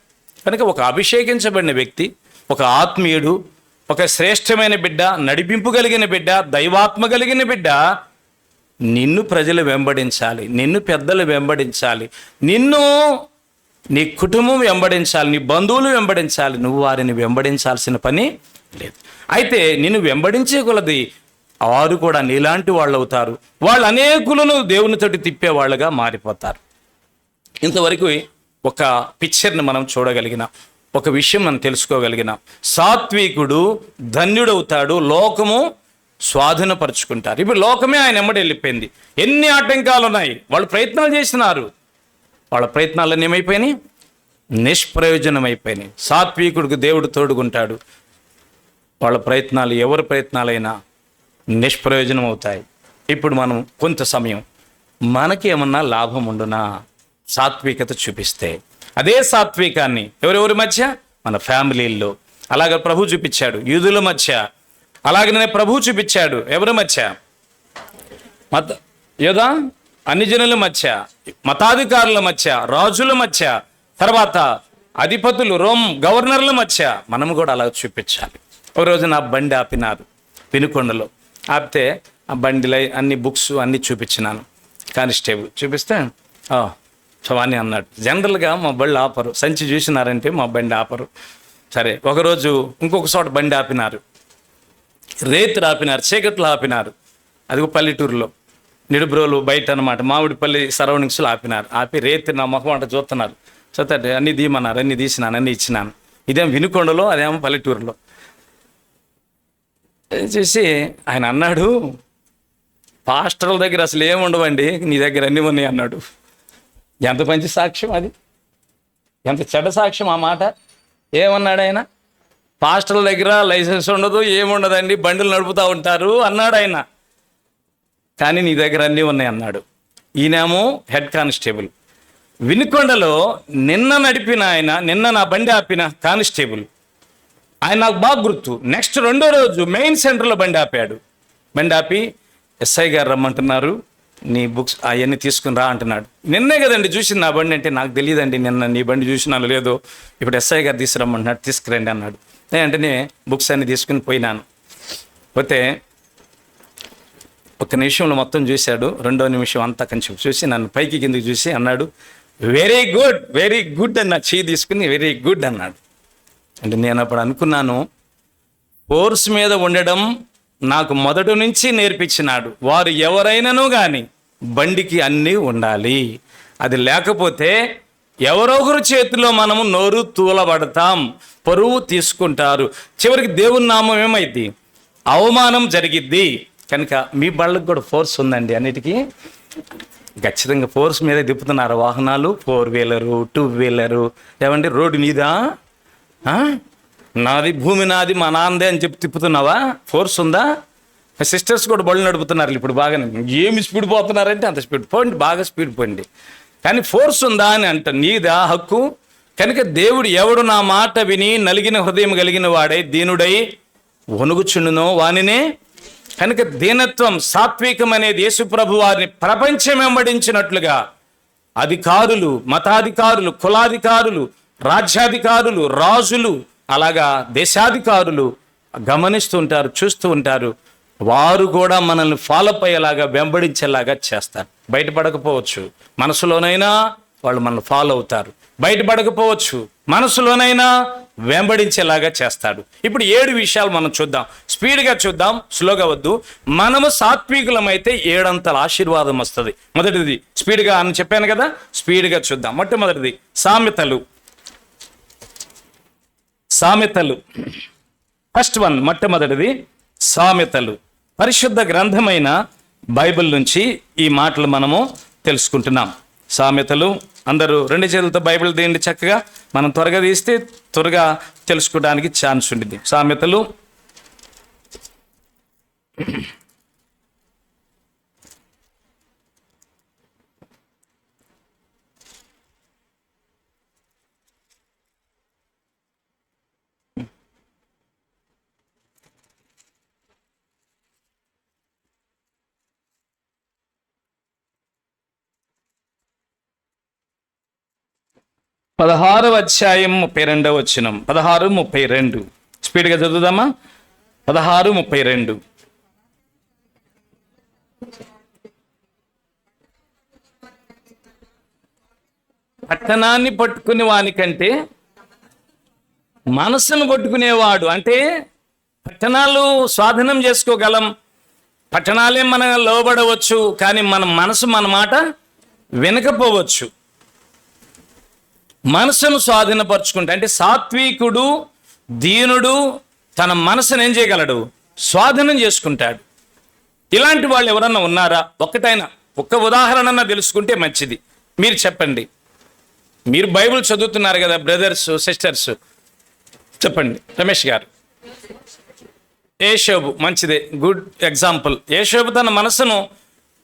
కనుక ఒక అభిషేకించబడిన వ్యక్తి, ఒక ఆత్మీయుడు, ఒక శ్రేష్టమైన బిడ్డ, నడిపింపు కలిగిన బిడ్డ, దైవాత్మ కలిగిన బిడ్డ, నిన్ను ప్రజలు వెంబడించాలి, నిన్ను పెద్దలు వెంబడించాలి, నిన్ను నీ కుటుంబం వెంబడించాలి, నీ బంధువులు వెంబడించాలి. నువ్వు వారిని వెంబడించాల్సిన పని లేదు. అయితే నిన్ను వెంబడించే కొలది వారు కూడా నీలాంటి వాళ్ళు అవుతారు. వాళ్ళు అనేకులను దేవునితోటి తిప్పేవాళ్ళుగా మారిపోతారు. ఇంతవరకు ఒక పిక్చర్ని మనం చూడగలిగినాం, ఒక విషయం మనం తెలుసుకోగలిగినాం. సాత్వికుడు ధన్యుడవుతాడు, లోకము స్వాధీనపరుచుకుంటారు. ఇప్పుడు లోకమే ఆయన ఎమ్మడి వెళ్ళిపోయింది. ఎన్ని ఆటంకాలు ఉన్నాయి, వాళ్ళు ప్రయత్నాలు చేసినారు, వాళ్ళ ప్రయత్నాలన్నీ ఏమైపోయినాయి? నిష్ప్రయోజనమైపోయినాయి. సాత్వికుడికి దేవుడు తోడుకుంటాడు, వాళ్ళ ప్రయత్నాలు ఎవరి ప్రయత్నాలైనా నిష్ప్రయోజనం అవుతాయి. ఇప్పుడు మనం కొంత సమయం మనకి ఏమన్నా లాభం ఉండునా సాత్వికత చూపిస్తే, అదే సాత్వికాన్ని ఎవరెవరి మధ్య? మన ఫ్యామిలీల్లో. అలాగే ప్రభు చూపించాడు యూదుల మధ్య. అలాగనే ప్రభు చూపించాడు ఎవరి మధ్య? యోధా అన్ని జనుల మధ్య, మతాధికారుల మధ్య, రాజుల మధ్య, తర్వాత అధిపతులు, రోమ్ గవర్నర్ల మధ్య. మనము కూడా అలా చూపించాలి. ఒక రోజు నా బండి ఆపినారు వినుకొండలో. ఆపితే ఆ బండిలో అన్ని బుక్స్ అన్నీ చూపించినాను. కానిస్టేబుల్ చూపిస్తే చవాని అన్నాడు. జనరల్గా మా బళ్ళు ఆపరు, సంచి చూసినారంటే మా బండి ఆపరు. సరే ఒకరోజు ఇంకొక చోట బండి ఆపినారు, రేతులు ఆపినారు, చీకట్లు ఆపినారు. అది పల్లెటూరులో నిడుబ్రోలు బయట అనమాట, మామిడిపల్లి సరౌండింగ్స్లో ఆపినారు. ఆపి రేతి నా మొహం అంట చూస్తున్నారు. చూస్తే అన్నీ తీయమన్నారు, అన్నీ తీసినాను, అన్నీ ఇచ్చినాను. ఇదేమో వినుకొండలో, అదేమో పల్లెటూరులో. చూసి ఆయన అన్నాడు, పాస్టర్ల దగ్గర అసలు ఏముండవండి, నీ దగ్గర అన్నీ ఉన్నాయి అన్నాడు. ఎంత మంచి సాక్ష్యం అది, ఎంత చెడ్డ సాక్ష్యం ఆ మాట. ఏమన్నాడు ఆయన? పాస్టర్ల దగ్గర లైసెన్స్ ఉండదు, ఏముండదండి, బండులు నడుపుతూ ఉంటారు అన్నాడు ఆయన. కానీ నీ దగ్గర అన్నీ ఉన్నాయి అన్నాడు. ఈయనేమో హెడ్ కానిస్టేబుల్. వినుకొండలో నిన్న నడిపిన ఆయన, నిన్న నా బండి ఆపిన కానిస్టేబుల్, ఆయన నాకు బాగా గుర్తు. నెక్స్ట్ రెండో రోజు మెయిన్ సెంటర్లో బండి ఆపాడు. బండి ఆపి ఎస్ఐ గారు రమ్మంటున్నారు, నీ బుక్స్ అవన్నీ తీసుకుని రా అంటున్నాడు. నిన్నే కదండి చూసింది నా బండి అంటే, నాకు తెలియదండి నిన్న నీ బండి చూసినాను లేదో, ఇప్పుడు ఎస్ఐ గారు తీసుకురమ్మంటున్నాడు, తీసుకురండి అన్నాడు. వెంటనే బుక్స్ అన్ని తీసుకుని పోయినాను. పోతే ఒక నిమిషంలో మొత్తం చూశాడు. రెండో నిమిషం అంతా కొంచెం చూసి నన్ను పైకి కిందకి చూసి అన్నాడు, వెరీ గుడ్, వెరీ గుడ్ అని నా చెయ్యి తీసుకుని వెరీ గుడ్ అన్నాడు. అంటే నేను అప్పుడు అనుకున్నాను, ఫోర్స్ మీద ఉండడం నాకు మొదటి నుంచి నేర్పించినాడు. వారు ఎవరైనాను కానీ బండికి అన్నీ ఉండాలి. అది లేకపోతే ఎవరొకరు చేతిలో మనము నోరు తూలబడతాం, పరువు తీసుకుంటారు, చివరికి దేవుని నామం ఏమైద్ది? అవమానం జరిగిద్ది. కనుక మీ బళ్ళకు కూడా ఫోర్స్ ఉందండి, అన్నిటికీ ఖచ్చితంగా ఫోర్స్ మీదే తిప్పుతున్నారు వాహనాలు. 4-వీలర్, 2-వీలర్. ఏమండి రోడ్డు నీదా? నాది, భూమి నాది, మా నాన్నదే అని చెప్పి తిప్పుతున్నావా? ఫోర్స్ ఉందా? సిస్టర్స్ కూడా బళ్ళు నడుపుతున్నారు ఇప్పుడు బాగానే. ఏమి స్పీడ్ పోతున్నారంటే అంత స్పీడ్ పోండి, బాగా స్పీడ్ పోండి. కానీ ఫోర్స్ ఉందా అని అంట, నీదా హక్కు? కనుక దేవుడు ఎవడు నా మాట విని నలిగిన హృదయం కలిగిన వాడై దీనుడై వణుగుచుండునో వానినే. కనుక దీనత్వం, సాత్వికం అనేది యేసు ప్రభు వారిని ప్రపంచం వెంబడించినట్లుగా అధికారులు, మతాధికారులు, కులాధికారులు, రాజ్యాధికారులు, రాజులు, అలాగా దేశాధికారులు గమనిస్తుంటారు, చూస్తూ ఉంటారు. వారు కూడా మనల్ని ఫాలో అయ్యేలాగా, వెంబడించేలాగా చేస్తారు. బయటపడకపోవచ్చు, మనసులోనైనా వాళ్ళు మనల్ని ఫాలో అవుతారు. బయటపడకపోవచ్చు, మనసులోనైనా వెంబడించేలాగా చేస్తాడు. ఇప్పుడు 7 విషయాలు మనం చూద్దాం. స్పీడ్గా చూద్దాం, స్లోగా వద్దు. మనము సాత్వికులమైతే 7 అంతల ఆశీర్వాదం వస్తుంది. మొదటిది స్పీడ్గా అని చెప్పాను కదా, స్పీడ్గా చూద్దాం. మొట్టమొదటిది సామెతలు. ఫస్ట్ వన్, మొట్టమొదటిది సామెతలు. పరిశుద్ధ గ్రంథమైన బైబిల్ నుంచి ఈ మాటలు మనము తెలుసుకుంటున్నాం. సామెతలు. అందరూ 2 చేతులతో బైబిల్ తీయండి చక్కగా. మనం త్వరగా తీస్తే త్వరగా తెలుసుకోవడానికి ఛాన్స్ ఉంటుంది. సామెతలు 16వ అధ్యాయం 32వ వచనం. 16:32 స్పీడ్గా చదువుదామా? 16:32. పట్టణాన్ని పట్టుకునే వానికంటే మనసును పట్టుకునేవాడు, అంటే పట్టణాలు స్వాధీనం చేసుకోగలం, పట్టణాలే మనం లోబడవచ్చు, కానీ మన మనసు మన మాట వినకపోవచ్చు. మనసును స్వాధీనపరుచుకుంటే, అంటే సాత్వికుడు, దీనుడు తన మనసును ఏం చేయగలడు? స్వాధీనం చేసుకుంటాడు. ఇలాంటి వాళ్ళు ఎవరన్నా ఉన్నారా? ఒక్క ఉదాహరణ తెలుసుకుంటే మంచిది. మీరు చెప్పండి. మీరు బైబిల్ చదువుతున్నారు కదా బ్రదర్స్, సిస్టర్స్, చెప్పండి. రమేష్ గారు. యేషోబు, మంచిదే, గుడ్ ఎగ్జాంపుల్. యేషోబు తన మనసును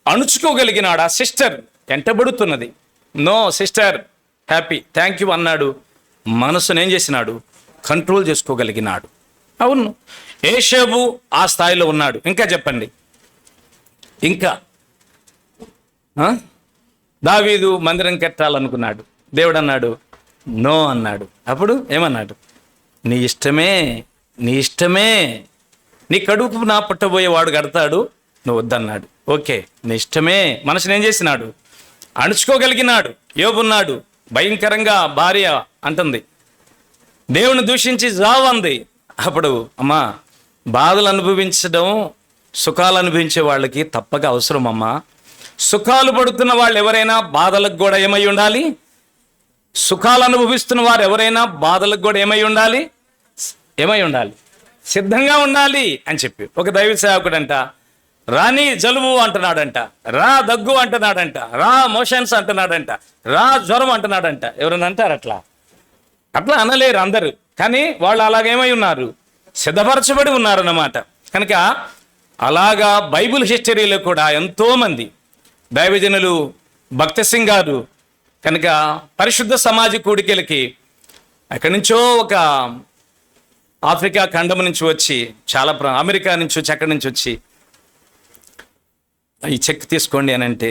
అణుచుకోగలిగినాడు. ఆ సిస్టర్ ఎంటబడుతున్నది. No sister, happy, thank you అన్నాడు. మనసును ఏం చేసినాడు? కంట్రోల్ చేసుకోగలిగినాడు. అవును, యేషోబు ఆ స్థాయిలో ఉన్నాడు. ఇంకా చెప్పండి. ఇంకా దావీదు మందిరం కట్టాలనుకున్నాడు. దేవుడు అన్నాడు నో అన్నాడు. అప్పుడు ఏమన్నాడు? నీ ఇష్టమే, నీ ఇష్టమే, నీ కడుపు నా పుట్టబోయేవాడు కడతాడు, నువ్వు వద్దన్నాడు. ఓకే, నీ ఇష్టమే. మనసుని ఏం చేసినాడు? అణుచుకోగలిగినాడు. యోబున్నాడు, భయంకరంగా భార్య అంటుంది, దేవుని దూషించి జావంది. అప్పుడు అమ్మా, బాధలు అనుభవించడం, సుఖాలు అనుభవించే వాళ్ళకి తప్పక అవసరం అమ్మా. సుఖాలు పడుతున్న వాళ్ళు ఎవరైనా బాధలకు కూడా ఏమై ఉండాలి? సుఖాలు అనుభవిస్తున్న వారు ఎవరైనా బాధలకు కూడా ఏమై ఉండాలి? ఏమై ఉండాలి? సిద్ధంగా ఉండాలి అని చెప్పి ఒక దైవ సేవకుడంట, రాని జలుబు అంటున్నాడంట, రా దగ్గు అంటున్నాడంట, రా మోషన్స్ అంటున్నాడంట, రా జ్వరం అంటున్నాడంట. ఎవరైనా అంటారు అట్లా? అట్లా అనలేరు అందరూ, కానీ వాళ్ళు అలాగేమై ఉన్నారు? సిద్ధపరచబడి ఉన్నారన్నమాట. కనుక అలాగా బైబిల్ హిస్టరీలో కూడా ఎంతోమంది దైవజనులు, భక్త సింగ్ గారు కనుక పరిశుద్ధ సమాజ కూడికలకి ఎక్కడి నుంచో ఒక ఆఫ్రికా ఖండం నుంచి వచ్చి, చాలా అమెరికా నుంచి వచ్చి, అక్కడి నుంచి వచ్చి ఈ చెక్ తీసుకోండి అని అంటే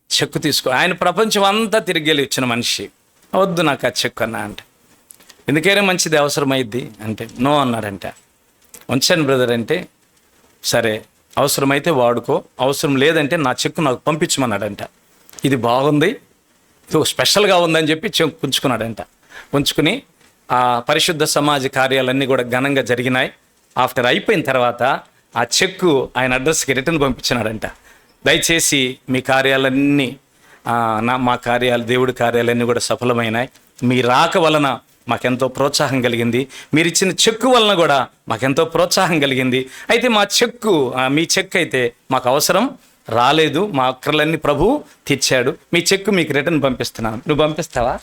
చెక్ తీసుకో. ఆయన ప్రపంచం అంతా తిరిగి ఇచ్చిన మనిషి. వద్దు నాకు ఆ చెక్ అన్నా అంటే, ఎందుకైనా మంచిది అవసరమైద్ది అంటే నో అన్నాడంట. ఉంచాను బ్రదర్ అంటే, సరే అవసరమైతే వాడుకో, అవసరం లేదంటే నా చెక్కు నాకు పంపించమన్నాడంట. ఇది బాగుంది, ఇది స్పెషల్గా ఉందని చెప్పి చెక్ ఉంచుకున్నాడంట. ఉంచుకుని ఆ పరిశుద్ధ సమాజ కార్యాలన్నీ కూడా ఘనంగా జరిగినాయి. ఆఫ్టర్ అయిపోయిన తర్వాత ఆ చెక్కు ఆయన అడ్రస్కి రిటర్న్ పంపించినాడంట. దయచేసి మీ కార్యాలన్నీ మా కార్యాలు, దేవుడి కార్యాలన్నీ కూడా సఫలమైనాయి. మీ రాక వలన మాకెంతో ప్రోత్సాహం కలిగింది, మీరు ఇచ్చిన చెక్కు వలన కూడా మాకెంతో ప్రోత్సాహం కలిగింది. అయితే మా చెక్కు, మీ చెక్ అయితే మాకు అవసరం రాలేదు, మా అక్కర్లన్నీ ప్రభు తీర్చాడు, మీ చెక్కు మీకు రిటర్న్ పంపిస్తున్నాను, నువ్వు పంపిస్తావా?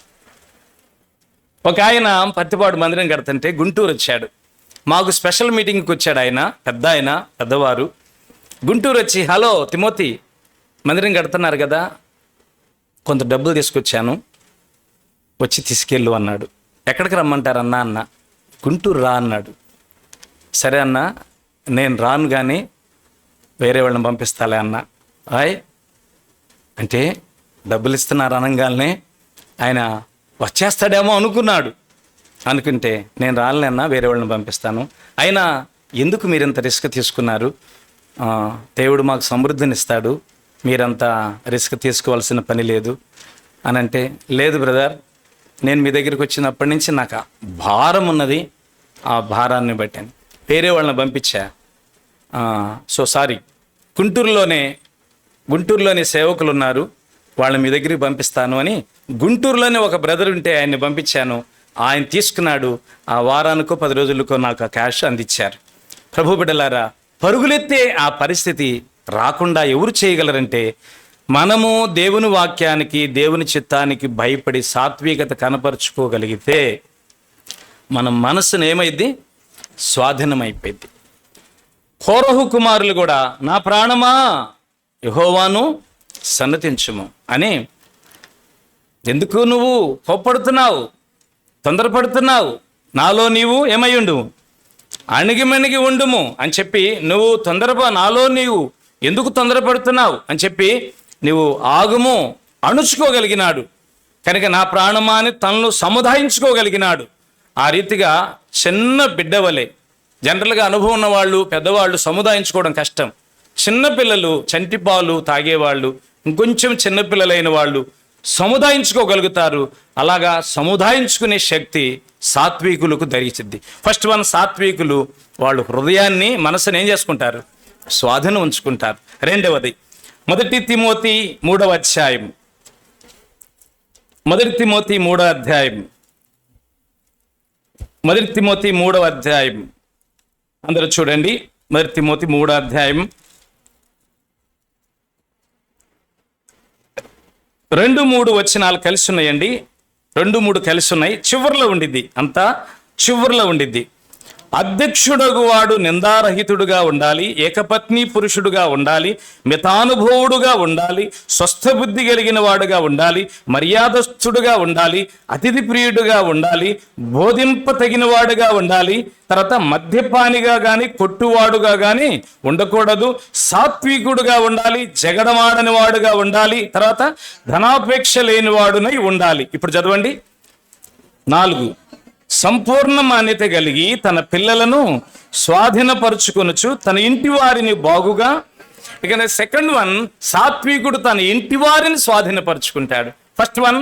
ఒక ఆయన పత్తిపాడు మందిరం కడుతుంటే గుంటూరు వచ్చాడు. మాకు స్పెషల్ మీటింగ్కి వచ్చాడు ఆయన, పెద్దవారు. గుంటూరు వచ్చి, హలో తిమోతి, మందిరం కడుతున్నారు కదా, కొంత డబ్బులు తీసుకొచ్చాను, వచ్చి తీసుకెళ్ళు అన్నాడు. ఎక్కడికి రమ్మంటారన్నా అన్న? గుంటూరు రా అన్నాడు. సరే అన్న, నేను రాను కానీ వేరే వాళ్ళని పంపిస్తాలే అన్న. అంటే డబ్బులు ఇస్తున్నారు అనగానే ఆయన వచ్చేస్తాడేమో అనుకుంటే, నేను రాలేనన్నా, వేరే వాళ్ళని పంపిస్తాను. అయినా ఎందుకు మీరు ఇంత రిస్క్ తీసుకున్నారు? దేవుడు మాకు సమృద్ధినిస్తాడు, మీరంతా రిస్క్ తీసుకోవాల్సిన పని లేదు అని అంటే, లేదు బ్రదర్, నేను మీ దగ్గరికి వచ్చినప్పటి నుంచి నాకు భారం ఉన్నది, ఆ భారాన్ని బట్టి వేరే వాళ్ళని పంపించా. సో సారీ, గుంటూరులోనే సేవకులు ఉన్నారు, వాళ్ళని మీ దగ్గరికి పంపిస్తాను అని గుంటూరులోనే ఒక బ్రదర్ ఉంటే ఆయన్ని పంపించాను. ఆయన తీసుకున్నాడు. ఆ వారానికో 10 రోజులకో నాకు ఆ క్యాష్ అందించారు. ప్రభు బిడ్డలారా, పరుగులెత్తే ఆ పరిస్థితి రాకుండా ఎవరు చేయగలరంటే, మనము దేవుని వాక్యానికి, దేవుని చిత్తానికి భయపడి సాత్వికత కనపరుచుకోగలిగితే మన మనసును ఏమైద్ది? స్వాధీనమైపోయింది. కోరహు కుమారులు కూడా, నా ప్రాణమా యెహోవాను సన్నతించుము అని, ఎందుకు నువ్వు కోప్పడుతున్నావు, తొందరపడుతున్నావు, నాలో నీవు ఏమయ్యుండు, అణిగిమణిగి ఉండుము అని చెప్పి, నువ్వు నాలో నీవు ఎందుకు తొందరపడుతున్నావు అని చెప్పి నువ్వు ఆగుము అణుచుకోగలిగినాడు. కనుక నా ప్రాణమా అని తనను సముదాయించుకోగలిగినాడు. ఆ రీతిగా చిన్న బిడ్డవలే, జనరల్గా అనుభవం ఉన్న వాళ్ళు, పెద్దవాళ్ళు సముదాయించుకోవడం కష్టం. చిన్నపిల్లలు, చంటిపాలు తాగేవాళ్ళు, ఇంకొంచెం చిన్నపిల్లలైన వాళ్ళు సముదాయించుకోగలుగుతారు. అలాగా సముదాయించుకునే శక్తి సాత్వికులకు ధరించింది. ఫస్ట్ వన్, సాత్వికులు వాళ్ళు హృదయాన్ని, మనసుని ఏం చేసుకుంటారు? స్వాధీనం ఉంచుకుంటారు. రెండవది, 1 తిమోతి 3వ అధ్యాయం. 1 తిమోతి 3వ అధ్యాయం. 1 తిమోతి 3వ అధ్యాయం అందరూ చూడండి. 1 తిమోతి 3వ అధ్యాయం 2-3 వచనాలు కలిసి ఉన్నాయండి. 2-3 కలిసి ఉన్నాయి. చివరిలో ఉండిద్ది, అంతా చివరిలో ఉండిద్ది. అధ్యక్షుడగు వాడు నిందారహితుడుగా ఉండాలి, ఏకపత్ని పురుషుడుగా ఉండాలి, మితానుభవుడుగా ఉండాలి, స్వస్థబుద్ధి కలిగిన వాడుగా ఉండాలి, మర్యాదస్థుడుగా ఉండాలి, అతిథి ప్రియుడుగా ఉండాలి, బోధింప తగిన వాడుగా ఉండాలి, తర్వాత మద్యపానిగా కానీ కొట్టువాడుగా కానీ ఉండకూడదు, సాత్వికుడుగా ఉండాలి, జగడమాడని వాడుగా ఉండాలి, తర్వాత ధనాపేక్ష లేని వాడునై ఉండాలి. ఇప్పుడు చదవండి 4, సంపూర్ణ మాన్యత కలిగి తన పిల్లలను స్వాధీనపరుచుకొనుచు తన ఇంటి వారిని బాగుగా. ఇక సెకండ్ వన్, సాత్వికుడు తన ఇంటి వారిని స్వాధీనపరుచుకుంటాడు. ఫస్ట్ వన్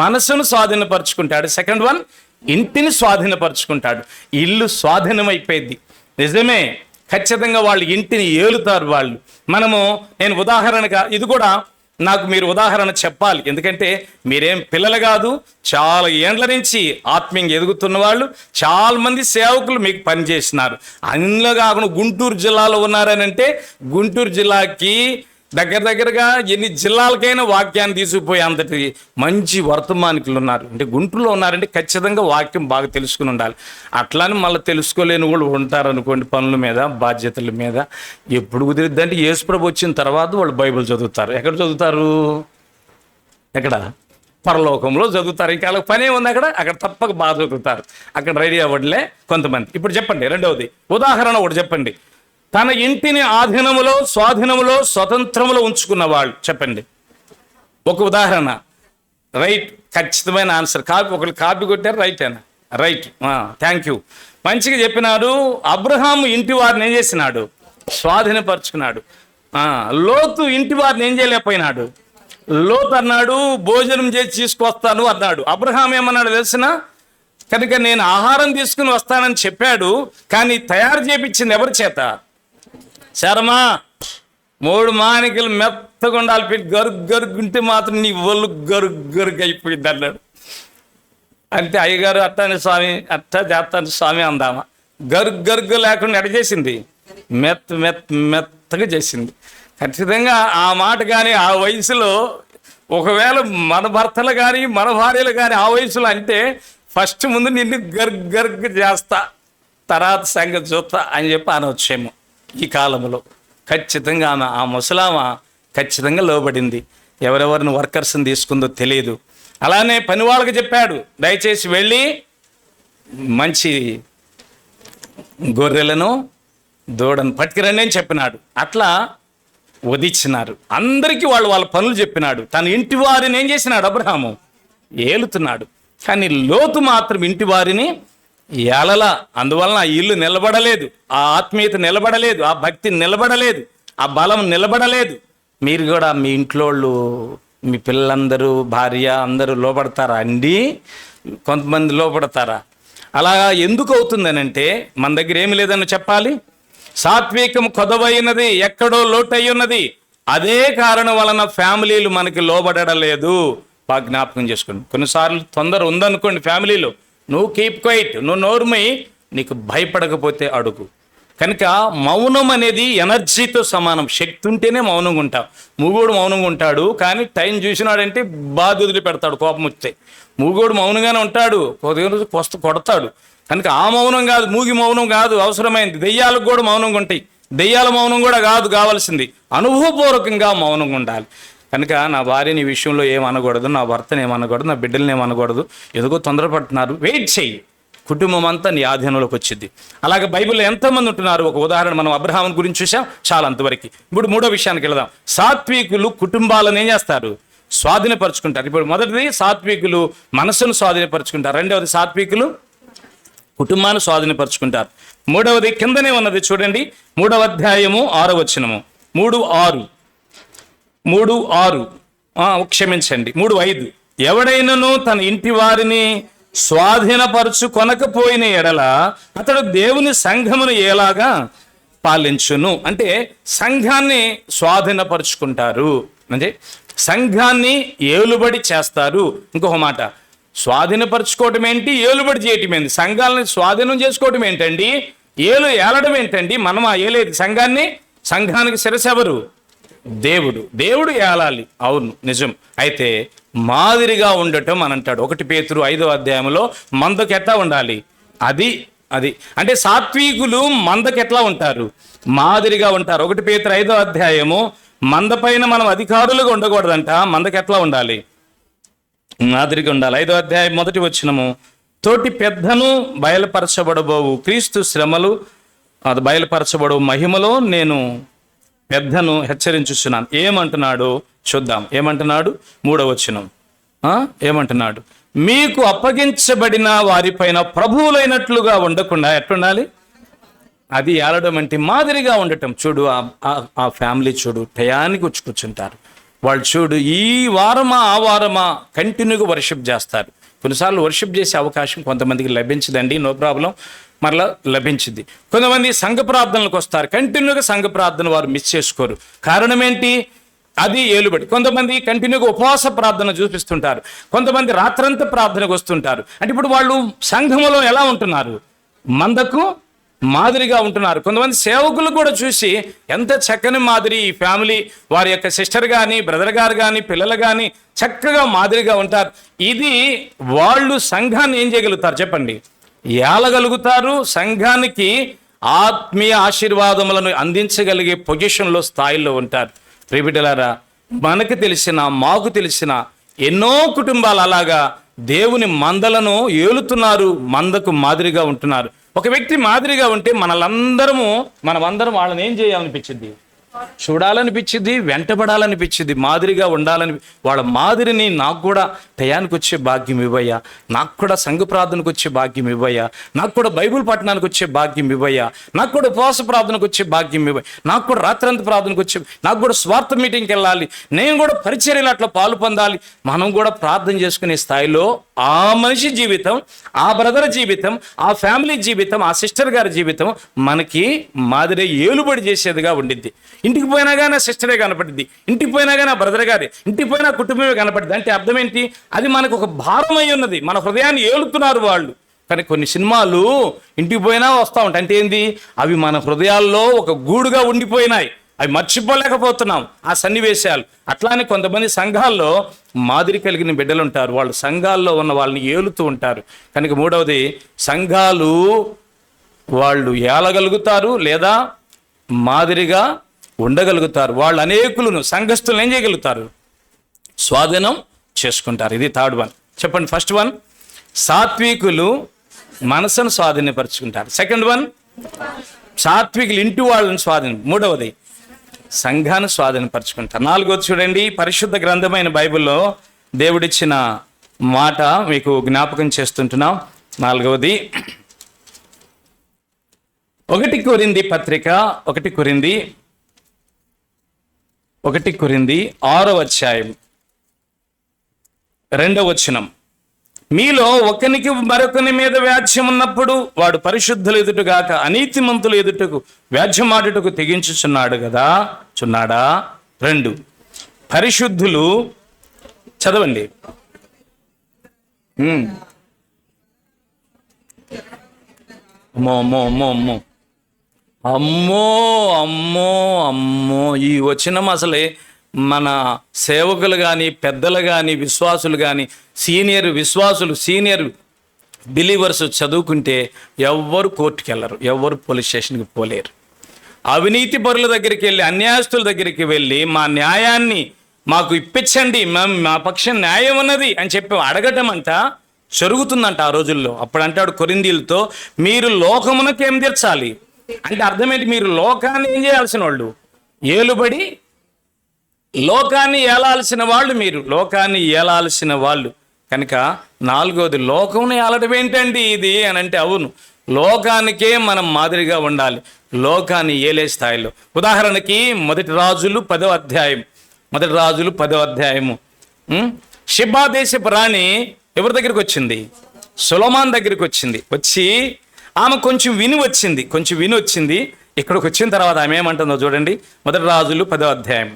మనసును స్వాధీనపరుచుకుంటాడు, సెకండ్ వన్ ఇంటిని స్వాధీనపరుచుకుంటాడు. ఇల్లు స్వాధీనమైపోయింది, నిజమే, ఖచ్చితంగా వాళ్ళు ఇంటిని ఏలుతారు వాళ్ళు. నేను ఉదాహరణగా ఇది కూడా నాకు మీరు ఉదాహరణ చెప్పాలి, ఎందుకంటే మీరేం పిల్లలు కాదు, చాలా ఏండ్ల నుంచి ఆత్మీయంగా ఎదుగుతున్న వాళ్ళు, చాలా మంది సేవకులు మీకు పనిచేసినారు. అందులో కాకుండా గుంటూరు జిల్లాలో ఉన్నారని అంటే గుంటూరు జిల్లాకి దగ్గరగా ఎన్ని జిల్లాలకైనా వాక్యాన్ని తీసుకుపోయి అంతటి మంచి వర్తమానికులు ఉన్నారు. అంటే గుంటూరులో ఉన్నారంటే ఖచ్చితంగా వాక్యం బాగా తెలుసుకుని ఉండాలి. అట్లానే మళ్ళీ తెలుసుకోలేని వాళ్ళు ఉంటారు అనుకోండి, పనుల మీద బాధ్యతల మీద. ఎప్పుడు కుదిరిద్ది అంటే యేసుప్రభు వచ్చిన తర్వాత వాళ్ళు బైబిల్ చదువుతారు. ఎక్కడ చదువుతారు? ఎక్కడ? పరలోకంలో చదువుతారు. ఇంకా వాళ్ళకి పనే ఉంది అక్కడ తప్పక బాగా చదువుతారు. అక్కడ రెడీ అవ్వడలే కొంతమంది. ఇప్పుడు చెప్పండి రెండవది ఉదాహరణ ఒకటి చెప్పండి. తన ఇంటిని ఆధీనములో స్వాధీనములో స్వతంత్రములో ఉంచుకున్నవాళ్ళు చెప్పండి ఒక ఉదాహరణ. రైట్, ఖచ్చితమైన ఆన్సర్. ఒకళ్ళు కాపీ కొట్టారు, రైటేనా? రైట్, థ్యాంక్ యూ, మంచిగా చెప్పినారు. అబ్రహాము ఇంటి వారిని ఏం చేసినాడు? స్వాధీనపరుచుకున్నాడు. లోతు ఇంటి వారిని ఏం చేయలేకపోయినాడు? లోతు అన్నాడు భోజనం చేసి తీసుకొస్తాను అన్నాడు. అబ్రహాం ఏమన్నాడు తెలిసిన? కనుక నేను ఆహారం తీసుకుని వస్తానని చెప్పాడు, కానీ తయారు చేయించింది ఎవరి చేత? శర్మా 3 మానికలు మెత్తగా ఉండాలి, పెట్టి గరుగ్గుంటే మాత్రం నీ ఒళ్ళు గరుగ్గు అయిపోయింది అన్నాడు. అంటే అయ్యగారు అట్టాని స్వామి అట్టా చేస్తాను స్వామి అందామా? గరుగ్గు లేకుండా ఎడ చేసింది? మెత్తగా చేసింది. ఖచ్చితంగా ఆ మాట కానీ ఆ వయసులో ఒకవేళ మన భర్తలు కానీ మన భార్యలు కానీ ఆ వయసులో అంటే ఫస్ట్ ముందు నిన్ను గర్గు చేస్తా, తర్వాత సంగతి చూస్తా అని చెప్పి అనవచ్చేమో. ఈ కాలంలో ఖచ్చితంగా ఆ ముసలామ ఖచ్చితంగా లోబడింది. ఎవరెవరిని వర్కర్స్ని తీసుకుందో తెలియదు. అలానే పని వాళ్ళకి చెప్పాడు, దయచేసి వెళ్ళి మంచి గొర్రెలను దూడను పట్టుకురండి అని చెప్పినాడు. అట్లా వదిచ్చినారు. అందరికీ వాళ్ళ పనులు చెప్పినాడు. తన ఇంటి వారిని ఏం చేసినాడు? అబ్రహాము ఏలుతున్నాడు. కానీ లోతు మాత్రం ఇంటి వారిని ఏలలా. అందువలన ఆ ఇల్లు నిలబడలేదు, ఆ ఆత్మీయత నిలబడలేదు, ఆ భక్తి నిలబడలేదు, ఆ బలం నిలబడలేదు. మీరు కూడా మీ ఇంట్లో వాళ్ళు, మీ పిల్లలందరూ, భార్య అందరూ లోపడతారా అండి? కొంతమంది లోపడతారా? అలా ఎందుకు అవుతుందనంటే మన దగ్గర ఏమి లేదని చెప్పాలి. సాత్వికం కొదవైనది, ఎక్కడో లోటై ఉన్నది. అదే కారణం వలన ఫ్యామిలీలు మనకి లోబడలేదు. బాగా జ్ఞాపకం చేసుకోండి. కొన్నిసార్లు తొందర ఉందనుకోండి ఫ్యామిలీలో, నువ్వు కీప్ క్వైట్, నువ్వు నోరుమై, నీకు భయపడకపోతే అడుగు. కనుక మౌనం అనేది ఎనర్జీతో సమానం. శక్తి ఉంటేనే మౌనంగా ఉంటావు. మూగోడు మౌనంగా ఉంటాడు, కానీ టైం చూసినాడంటే బాధ వదిలి పెడతాడు కోపం వస్తే. మూగోడు మౌనంగానే ఉంటాడు, కొడతాడు. కనుక ఆ మౌనం కాదు, మూగి మౌనం కాదు అవసరమైంది. దెయ్యాలకు కూడా మౌనంగా ఉంటాయి. దెయ్యాల మౌనం కూడా కాదు కావాల్సింది, అనుభవపూర్వకంగా మౌనంగా ఉండాలి. కనుక నా భార్యని ఈ విషయంలో ఏమనకూడదు, నా భర్తను ఏమనకూడదు, నా బిడ్డల్ని ఏమనకూడదు. ఎందుకో తొందరపడుతున్నారు, వెయిట్ చెయ్యి, కుటుంబం అంతా నీ ఆధీనంలోకి వచ్చింది. అలాగే బైబిల్లో ఎంతమంది ఉంటున్నారు? ఒక ఉదాహరణ మనం అబ్రహాం గురించి చూసాం, చాలా అంతవరకు. ఇప్పుడు 3వ విషయానికి వెళదాం. సాత్వికులు కుటుంబాలను ఏం చేస్తారు? స్వాధీనపరుచుకుంటారు. ఇప్పుడు మొదటిది సాత్వికులు మనసును స్వాధీనపరుచుకుంటారు. రెండవది సాత్వికులు కుటుంబాన్ని స్వాధీనపరుచుకుంటారు. 3వది కిందనే ఉన్నది చూడండి, 3వ అధ్యాయము 6వ వచనము. 3:6 క్షమించండి, 3:5. ఎవడైనను తన ఇంటి వారిని స్వాధీనపరచు కొనకపోయిన ఎడల అతడు దేవుని సంఘమును ఎలాగా పాలించును? అంటే సంఘాన్ని స్వాధీనపరుచుకుంటారు, అంటే సంఘాన్ని ఏలుబడి చేస్తారు. ఇంకొక మాట, స్వాధీనపరచుకోవటం ఏంటి, ఏలుబడి చేయటం ఏంటి? సంఘాలని స్వాధీనం చేసుకోవటం ఏంటండి, ఏలడం ఏంటండి? మనం ఆ ఏలేది సంఘాన్ని. సంఘానికి శిరస్సు ఎవరు? దేవుడు. దేవుడు ఏలాలి, అవును నిజం. అయితే మాదిరిగా ఉండటం అని అంటాడు. 1 పేతురు 5వ అధ్యాయంలో మందకు ఎట్లా ఉండాలి? అది అది అంటే సాత్వికులు మందకు ఎట్లా ఉంటారు? మాదిరిగా ఉంటారు. 1 పేతురు 5వ అధ్యాయము, మంద పైన మనం అధికారులుగా ఉండకూడదంట, మందకు ఎట్లా ఉండాలి? మాదిరిగా ఉండాలి. 5వ అధ్యాయం 1వ వచనము, తోటి పెద్దను బయలుపరచబడబోవు క్రీస్తు శ్రమలు అది బయలుపరచబడు మహిమలో నేను పెద్దను హెచ్చరించుచున్నాను. ఏమంటున్నాడు చూద్దాం. ఏమంటున్నాడు? 3వ వచనం ఏమంటున్నాడు? మీకు అప్పగించబడిన వారిపైన ప్రభువులైనట్లుగా ఉండకుండా ఎట్లుండాలి? అది ఏలడం అంటే మాదిరిగా ఉండటం. చూడు ఆ ఫ్యామిలీ చూడు, టయానికి వచ్చి కూర్చుంటారు వాళ్ళు. చూడు ఈ వారమా ఆ వారమా కంటిన్యూగా వర్షిప్ చేస్తారు. కొన్నిసార్లు వర్షిప్ చేసే అవకాశం కొంతమందికి లభించదండి, నో ప్రాబ్లం, మరలా లభించింది. కొంతమంది సంఘ ప్రార్థనలకు వస్తారు, కంటిన్యూగా సంఘ ప్రార్థన వారు మిస్ చేసుకోరు. కారణం ఏంటి? అది ఏలుబడి. కొంతమంది కంటిన్యూగా ఉపవాస ప్రార్థన చూపిస్తుంటారు, కొంతమంది రాత్రంతా ప్రార్థనకు వస్తుంటారు. అంటే ఇప్పుడు వాళ్ళు సంఘములో ఎలా ఉంటున్నారు? మందకు మాదిరిగా ఉంటున్నారు. కొంతమంది సేవకులు కూడా చూసి ఎంత చక్కని మాదిరి ఈ ఫ్యామిలీ, వారి యొక్క సిస్టర్ కానీ బ్రదర్ గారు కానీ పిల్లలు కానీ చక్కగా మాదిరిగా ఉంటారు. ఇది వాళ్ళు సంఘాన్ని ఏం చేయగలుగుతారు చెప్పండి? ఏలగలుగుతారు. సంఘానికి ఆత్మీయ ఆశీర్వాదములను అందించగలిగే పొజిషన్లో, స్థాయిలో ఉంటారు. ప్రియబిడ్డలారా, మనకు తెలిసిన మాకు తెలిసిన ఎన్నో కుటుంబాలు అలాగా దేవుని మందలను ఏలుతున్నారు, మందకు మాదిరిగా ఉంటున్నారు. ఒక వ్యక్తి మాదిరిగా ఉంటే మనమందరం వాళ్ళని ఏం చేయాలనిపించింది? చూడాలనిపించింది, వెంటబడాలనిపించింది, మాదిరిగా ఉండాలని. వాళ్ళ మాదిరిని నాకు కూడా టయానికి వచ్చే భాగ్యం ఇవ్వయ్యా, నాకు కూడా సంఘ ప్రార్థనకు వచ్చే భాగ్యం ఇవ్వయ్యా, నాకు కూడా బైబిల్ పఠనానికి వచ్చే భాగ్యం ఇవ్వయ్యా, నాకు కూడా ఉపవాస ప్రార్థనకు వచ్చే భాగ్యం ఇవ్వయ్యా, నాకు కూడా రాత్రంత ప్రార్థనకు వచ్చే, నాకు కూడా స్వార్థ మీటింగ్కి వెళ్ళాలి, నేను కూడా పరిచర్యలు అట్లా పాలు పొందాలి. మనం కూడా ప్రార్థన చేసుకునే స్థాయిలో ఆ మనిషి జీవితం, ఆ బ్రదర్ జీవితం, ఆ ఫ్యామిలీ జీవితం, ఆ సిస్టర్ గారి జీవితం మనకి మాదిరి ఏలుబడి చేసేదిగా ఉండిద్ది. ఇంటికి పోయినా కానీ ఆ సిస్టరే కనపడింది, ఇంటికి పోయినా కానీ ఆ బ్రదర్ గారి, ఇంటికి పోయినా కుటుంబమే కనపడింది. అంటే అర్థం ఏంటి? అది మనకు ఒక భారం అయి ఉన్నది, మన హృదయాన్ని ఏలుతున్నారు వాళ్ళు. కానీ కొన్ని సినిమాలు ఇంటికి పోయినా వస్తూ ఉంటాయి. అంటే ఏంది? అవి మన హృదయాల్లో ఒక గూడుగా ఉండిపోయినాయి, అవి మర్చిపోలేకపోతున్నాం ఆ సన్నివేశాలు. అట్లానే కొంతమంది సంఘాల్లో మాదిరి కలిగిన బిడ్డలు ఉంటారు, వాళ్ళు సంఘాల్లో ఉన్న వాళ్ళని ఏలుతూ ఉంటారు. కనుక 3వది, సంఘాలు వాళ్ళు ఏలగలుగుతారు లేదా మాదిరిగా ఉండగలుగుతారు. వాళ్ళు అనేకులను, సంఘస్థులను ఏం చేయగలుగుతారు? స్వాధీనం చేసుకుంటారు. ఇది 3rd వన్. చెప్పండి. ఫస్ట్ వన్, సాత్వికులు మనసును స్వాధీనపరుచుకుంటారు. 2nd వన్, సాత్వికులు ఇంటి వాళ్ళని స్వాధీనం. 3వది, సంఘాన్ని స్వాధీనపరుచుకుంటారు. 4వది చూడండి, పరిశుద్ధ గ్రంథమైన బైబిల్లో దేవుడిచ్చిన మాట మీకు జ్ఞాపకం చేస్తుంటున్నాం. 4వది 1 కొరింథీ పత్రిక 1 కొరింథీ 6వ అధ్యాయం 2వ వచనం, మీలో ఒకనికి మరొకని మీద వ్యాజ్యం ఉన్నప్పుడు వాడు పరిశుద్ధులు ఎదుటగాక అనీతిమంతులు ఎదుటకు వ్యాజ్యమాడుటకు తెగించుచున్నాడు కదా, చున్నాడా? 2, పరిశుద్ధులు, చదవండి. అమ్మో ఈ వచనం అసలే మన సేవకులు కానీ పెద్దలు కానీ విశ్వాసులు కానీ సీనియర్ బిలీవర్స్ చదువుకుంటే ఎవ్వరు కోర్టుకి వెళ్ళరు, ఎవ్వరు పోలీస్ స్టేషన్కి పోలేరు. అవినీతి పరుల దగ్గరికి వెళ్ళి, అన్యాయస్తుల దగ్గరికి వెళ్ళి మా న్యాయాన్ని మాకు ఇప్పించండి, మా పక్షం న్యాయం ఉన్నది అని చెప్పి అడగటం అంట జరుగుతుందంట ఆ రోజుల్లో. అప్పుడు అంటాడు కొరింథీయులతో, మీరు లోకమునకు ఏం తీర్చాలి అంటే అర్థం ఏంటి? మీరు లోకాన్ని ఏం చేయాల్సిన వాళ్ళు? ఏలుబడి, లోకాన్ని ఏలాల్సిన వాళ్ళు, మీరు లోకాన్ని ఏలాల్సిన వాళ్ళు. కనుక 4వది, లోకమును ఏలడం ఏంటండి ఇది అని అంటే, అవును, లోకానికే మనం మాదిరిగా ఉండాలి, లోకాన్ని ఏలే స్థాయిలో. ఉదాహరణకి 1 రాజులు 10వ అధ్యాయము షెబా దేశపు రాణి ఎవరి దగ్గరికి వచ్చింది? సొలొమోను దగ్గరికి వచ్చింది. వచ్చి ఆమె కొంచెం విని వచ్చింది. ఇక్కడికి వచ్చిన తర్వాత ఆమె ఏమంటుందో చూడండి. 1 రాజులు 10వ అధ్యాయం,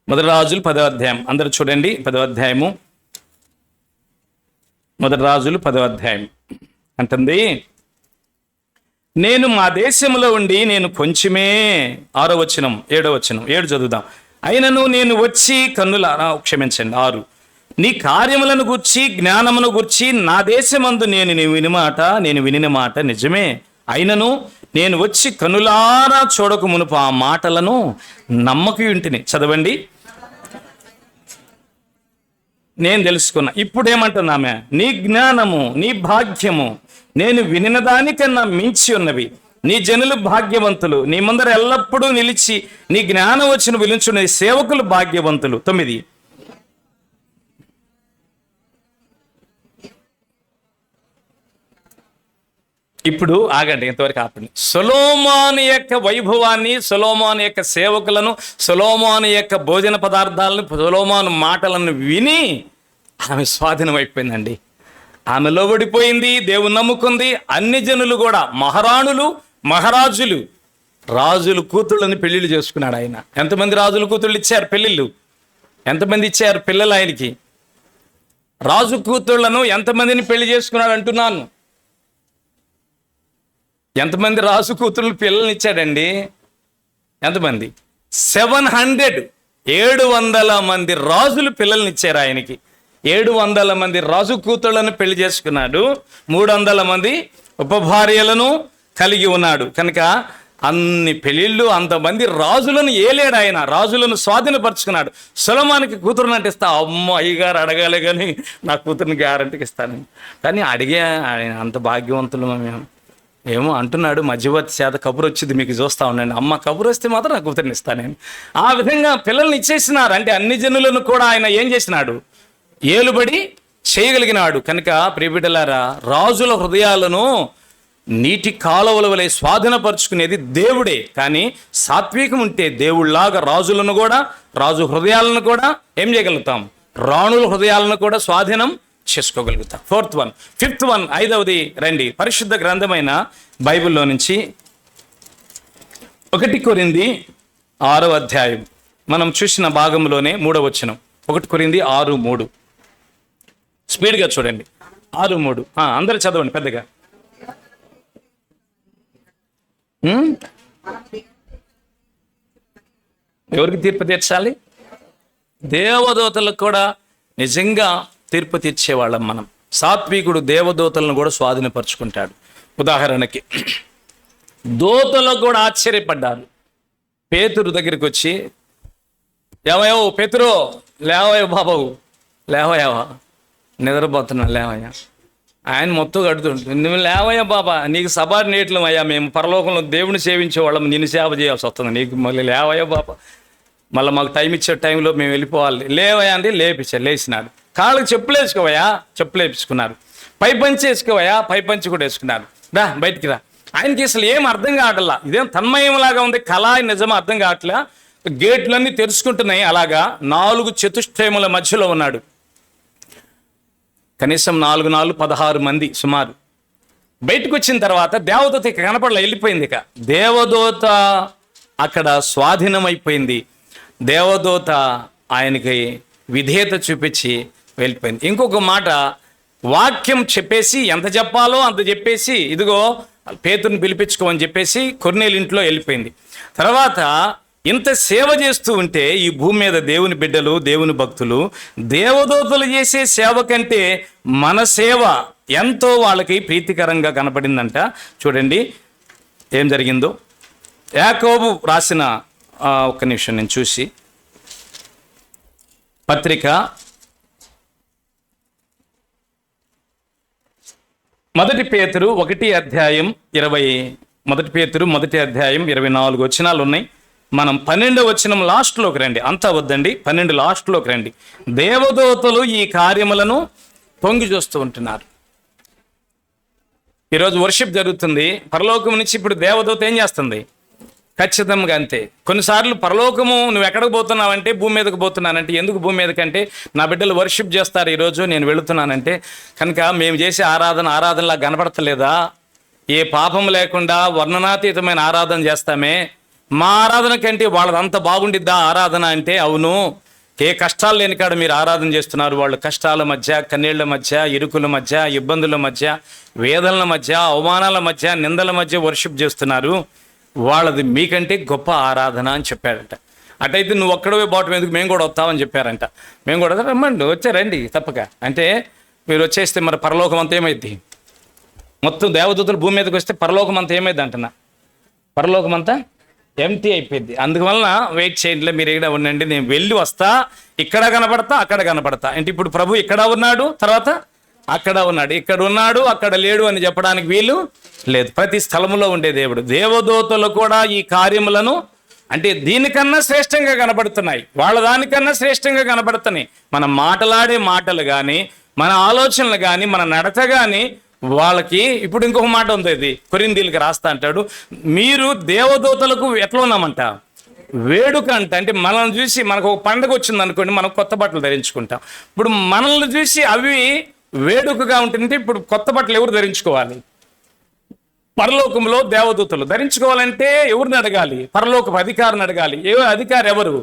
1 రాజులు 10వ అధ్యాయం, అందరూ చూడండి. 10వ అధ్యాయము, 1 రాజులు 10వ అధ్యాయం అంటుంది, నేను మా దేశంలో ఉండి నేను కొంచెమే, 6వ వచనం 7వ వచనం 7 చదువుదాం. అయినను నేను వచ్చి 6, నీ కార్యములను గూర్చి జ్ఞానమును గూర్చి నా దేశమందు నేను వినిన మాట నిజమే. అయినను నేను వచ్చి కనులారా చూడక మునుపు ఆ మాటలను నమ్మకయుంటిని. చదవండి. నేను తెలుసుకున్నా. ఇప్పుడేమంటున్నామే? నీ జ్ఞానము, నీ భాగ్యము నేను వినిన దానికన్నా మించి ఉన్నవి. నీ జనులు భాగ్యవంతులు, నీ ముందర ఎల్లప్పుడూ నిలిచి నీ జ్ఞానం వచ్చిన విలుచున్న సేవకులు భాగ్యవంతులు. 9. ఇప్పుడు ఆగండి, ఇంతవరకు ఆపండి. సొలొమోను యొక్క వైభవాన్ని, సొలొమోను యొక్క సేవకులను, సొలొమోను యొక్క భోజన పదార్థాలను, సొలొమోను మాటలను విని ఆమె స్వాధీనం అయిపోయిందండి. ఆమె లోబడిపోయింది, దేవుని నమ్ముకుంది. అన్ని జనులు కూడా, మహారాణులు, మహారాజులు, రాజులు కూతుళ్ళని పెళ్లిళ్ళు చేసుకున్నాడు ఆయన. ఎంతమంది రాజులు కూతుళ్ళు ఇచ్చారు పెళ్ళిళ్ళు? ఎంతమంది ఇచ్చారు పిల్లలు ఆయనకి? రాజు కూతుళ్లను ఎంతమందిని పెళ్లి చేసుకున్నాడు అంటున్నాను. ఎంతమంది రాజు కూతుళ్ళు పిల్లల్ని ఇచ్చాడండి? ఎంతమంది? 700 మంది రాజులు పిల్లల్ని ఇచ్చారు ఆయనకి. 700 మంది రాజు కూతుళ్లను పెళ్లి చేసుకున్నాడు. 300 మంది ఉపభార్యలను కలిగి ఉన్నాడు. కనుక అన్ని పెళ్ళిళ్ళు, అంతమంది రాజులను ఏలేడు ఆయన. రాజులను స్వాధీనపరుచుకున్నాడు. సొలొమోనుకి కూతురుని అంటే ఇస్తా, అమ్మ అయ్యగారు అడగాలి కానీ నా కూతురుని గ్యారంటీకి ఇస్తాను. కానీ అడిగే అంత భాగ్యవంతులు మేము ఏమో అంటున్నాడు. మధ్యవర్తి చేత కబురు వచ్చింది, మీకు చూస్తా ఉండండి. అమ్మ కబురు వస్తే మాత్రం నా కూతురుని ఇస్తాను నేను. ఆ విధంగా పిల్లల్ని ఇచ్చేసినారు. అంటే అన్ని జనులను కూడా ఆయన ఏం చేసినాడు? ఏలుబడి చేయగలిగినాడు. కనుక ప్రియబిడ్డలారా, రాజుల హృదయాలను నీటి కాలువల వలె స్వాధీనపరుచుకునేది దేవుడే. కానీ సాత్వికం ఉంటే దేవుళ్లాగా రాజులను కూడా, రాజు హృదయాలను కూడా ఏం చేయగలుగుతాం? రాణుల హృదయాలను కూడా స్వాధీనం చేసుకోగలుగుతాం. 4th one. 5th one, 5వది రండి. పరిశుద్ధ గ్రంథమైన బైబిల్లో నుంచి 1 కొరింథీ 6వ అధ్యాయం మనం చూసిన భాగంలోనే 3వ వచనం. 1 కొరింథీ 6:3. స్పీడ్గా చూడండి. 6:3 అందరూ చదవండి పెద్దగా. ఎవరికి తీర్పు తీర్చాలి? దేవదూతలకు కూడా నిజంగా తీర్పు తీర్చేవాళ్ళం మనం. సాత్వికుడు దేవదూతలను కూడా స్వాధీనపరుచుకుంటాడు. ఉదాహరణకి దూతలకు కూడా ఆశ్చర్యపడ్డారు. పేతురు దగ్గరికి వచ్చి, ఏవయో పేతురు, లేవయో బాబు, లేవయవా, నిద్రపోతున్నా, లేవయ్యా. ఆయన మొత్తం కడుతుంటుంది, నువ్వు లేవయ్యా బాబా, నీకు సబార్డినేట్లం అయ్యా, మేము పరలోకంలో దేవుని సేవించేవాళ్ళం, నిన్ను సేవ చేయాల్సి వస్తుంది, నీకు మళ్ళీ లేవయ్యా బాబా, మళ్ళీ మాకు టైం ఇచ్చే టైంలో మేము వెళ్ళిపోవాలి, లేవయ్యా అంటే లేపించారు. లేచినాడు. కాళ్ళకి చెప్పులు వేసుకోవయ్యా, చెప్పులు వేపించుకున్నారు. పై పంచి వేసుకోవయ్యా, పై పంచి కూడా వేసుకున్నారు. రా బయటికి రా. ఆయనకి అసలు ఏం అర్థం కావట్లా. ఇదేం తన్మయంలాగా ఉంది, కళ నిజమా అర్థం కావట్లా. గేట్లన్నీ తెరుచుకుంటున్నాయి. అలాగా 4 చతుష్టయముల మధ్యలో ఉన్నాడు. కనీసం 4 16 మంది సుమారు. బయటకు వచ్చిన తర్వాత దేవదూత ఇక కనపడలే, వెళ్ళిపోయింది. ఇక దేవదూత అక్కడ స్వాధీనమైపోయింది. దేవదూత ఆయనకి విధేయత చూపించి వెళ్ళిపోయింది. ఇంకొక మాట, వాక్యం చెప్పేసి ఎంత చెప్పాలో అంత చెప్పేసి, ఇదిగో పేతురుని పిలిపించుకోమని చెప్పేసి కొర్నేలు ఇంట్లో వెళ్ళిపోయింది. తర్వాత ఇంత సేవ చేస్తూ ఉంటే ఈ భూమి మీద దేవుని బిడ్డలు, దేవుని భక్తులు, దేవదూతలు చేసే సేవ కంటే మన సేవ ఎంతో వాళ్ళకి ప్రీతికరంగా కనపడిందంట. చూడండి ఏం జరిగిందో. యాకోబు రాసిన ఒక్క నిమిషం నేను చూసి, పత్రిక 1 పేతురు 1 అధ్యాయం 24 వచనాలు ఉన్నాయి. మనం 12వ వచనం లాస్ట్లోకి రండి. అంతా వద్దండి, 12 లాస్ట్లోకి రండి. దేవదూతలు ఈ కార్యములను పొంగి చూస్తూ ఉంటున్నారు. ఈరోజు వర్షిప్ జరుగుతుంది. పరలోకం నుంచి ఇప్పుడు దేవదూత ఏం చేస్తుంది? ఖచ్చితంగా అంతే. కొన్నిసార్లు పరలోకము నువ్వు ఎక్కడికి పోతున్నావంటే, భూమి మీదకి పోతున్నానంటే, ఎందుకు భూమి మీదకంటే నా బిడ్డలు వర్షిప్ చేస్తారు ఈరోజు, నేను వెళుతున్నానంటే, కనుక మేము చేసే ఆరాధనలా కనపడతలేదా? ఏ పాపం లేకుండా వర్ణనాతీతమైన ఆరాధన చేస్తామే, మా ఆరాధన కంటే వాళ్ళదంత బాగుండిద్దా ఆరాధన అంటే? అవును. ఏ కష్టాలు లేని కాడ మీరు ఆరాధన చేస్తున్నారు. వాళ్ళు కష్టాల మధ్య, కన్నీళ్ల మధ్య, ఇరుకుల మధ్య, ఇబ్బందుల మధ్య, వేదనల మధ్య, అవమానాల మధ్య, నిందల మధ్య వర్షిప్ చేస్తున్నారు. వాళ్ళది మీకంటే గొప్ప ఆరాధన అని చెప్పాడట. అటైతే నువ్వు ఒక్కడవే బాటం ఎందుకు, మేము కూడా వస్తామని చెప్పారంట. మేము కూడా రమ్మండి, వచ్చారండి తప్పక. అంటే మీరు వచ్చేస్తే మరి పరలోకం అంతా ఏమైద్ది? మొత్తం దేవదూతలు భూమి మీదకి వస్తే పరలోకం అంతా ఏమైంది అంటున్నా, పరలోకం అంతా ఎంటీ అయిపోయింది. అందువలన వెయిట్ చేయండిలే, మీరు ఇక్కడ ఉండండి, నేను వెళ్ళి వస్తా, ఇక్కడ కనపడతా అక్కడ కనపడతా. అంటే ఇప్పుడు ప్రభు ఇక్కడ ఉన్నాడు, తర్వాత అక్కడ ఉన్నాడు, ఇక్కడ ఉన్నాడు అక్కడ లేడు అని చెప్పడానికి వీలు లేదు. ప్రతి స్థలములో ఉండే దేవుడు. దేవదూతలు కూడా ఈ కార్యములను అంటే దీనికన్నా శ్రేష్టంగా కనబడుతున్నాయి, వాళ్ళ దానికన్నా శ్రేష్టంగా కనబడుతున్నాయి. మనం మాటలాడే మాటలు కానీ, మన ఆలోచనలు కానీ, మన నడత కానీ వాళ్ళకి. ఇప్పుడు ఇంకొక మాట ఉంది, ఇది కొరింథీయులకు రాస్తా అంటాడు, మీరు దేవదూతలకు ఎట్లా ఉన్నామంట, వేడుక అంట. అంటే మనల్ని చూసి, మనకు ఒక పండుగ వచ్చింది అనుకోండి, మనం కొత్త బట్టలు ధరించుకుంటాం. ఇప్పుడు మనల్ని చూసి అవి వేడుకగా ఉంటుంటే ఇప్పుడు కొత్త బట్టలు ఎవరు ధరించుకోవాలి? పరలోకంలో దేవదూతలు ధరించుకోవాలంటే ఎవరిని అడగాలి? పరలోకపు అధికారిని అడగాలి. అధికారి ఎవరు?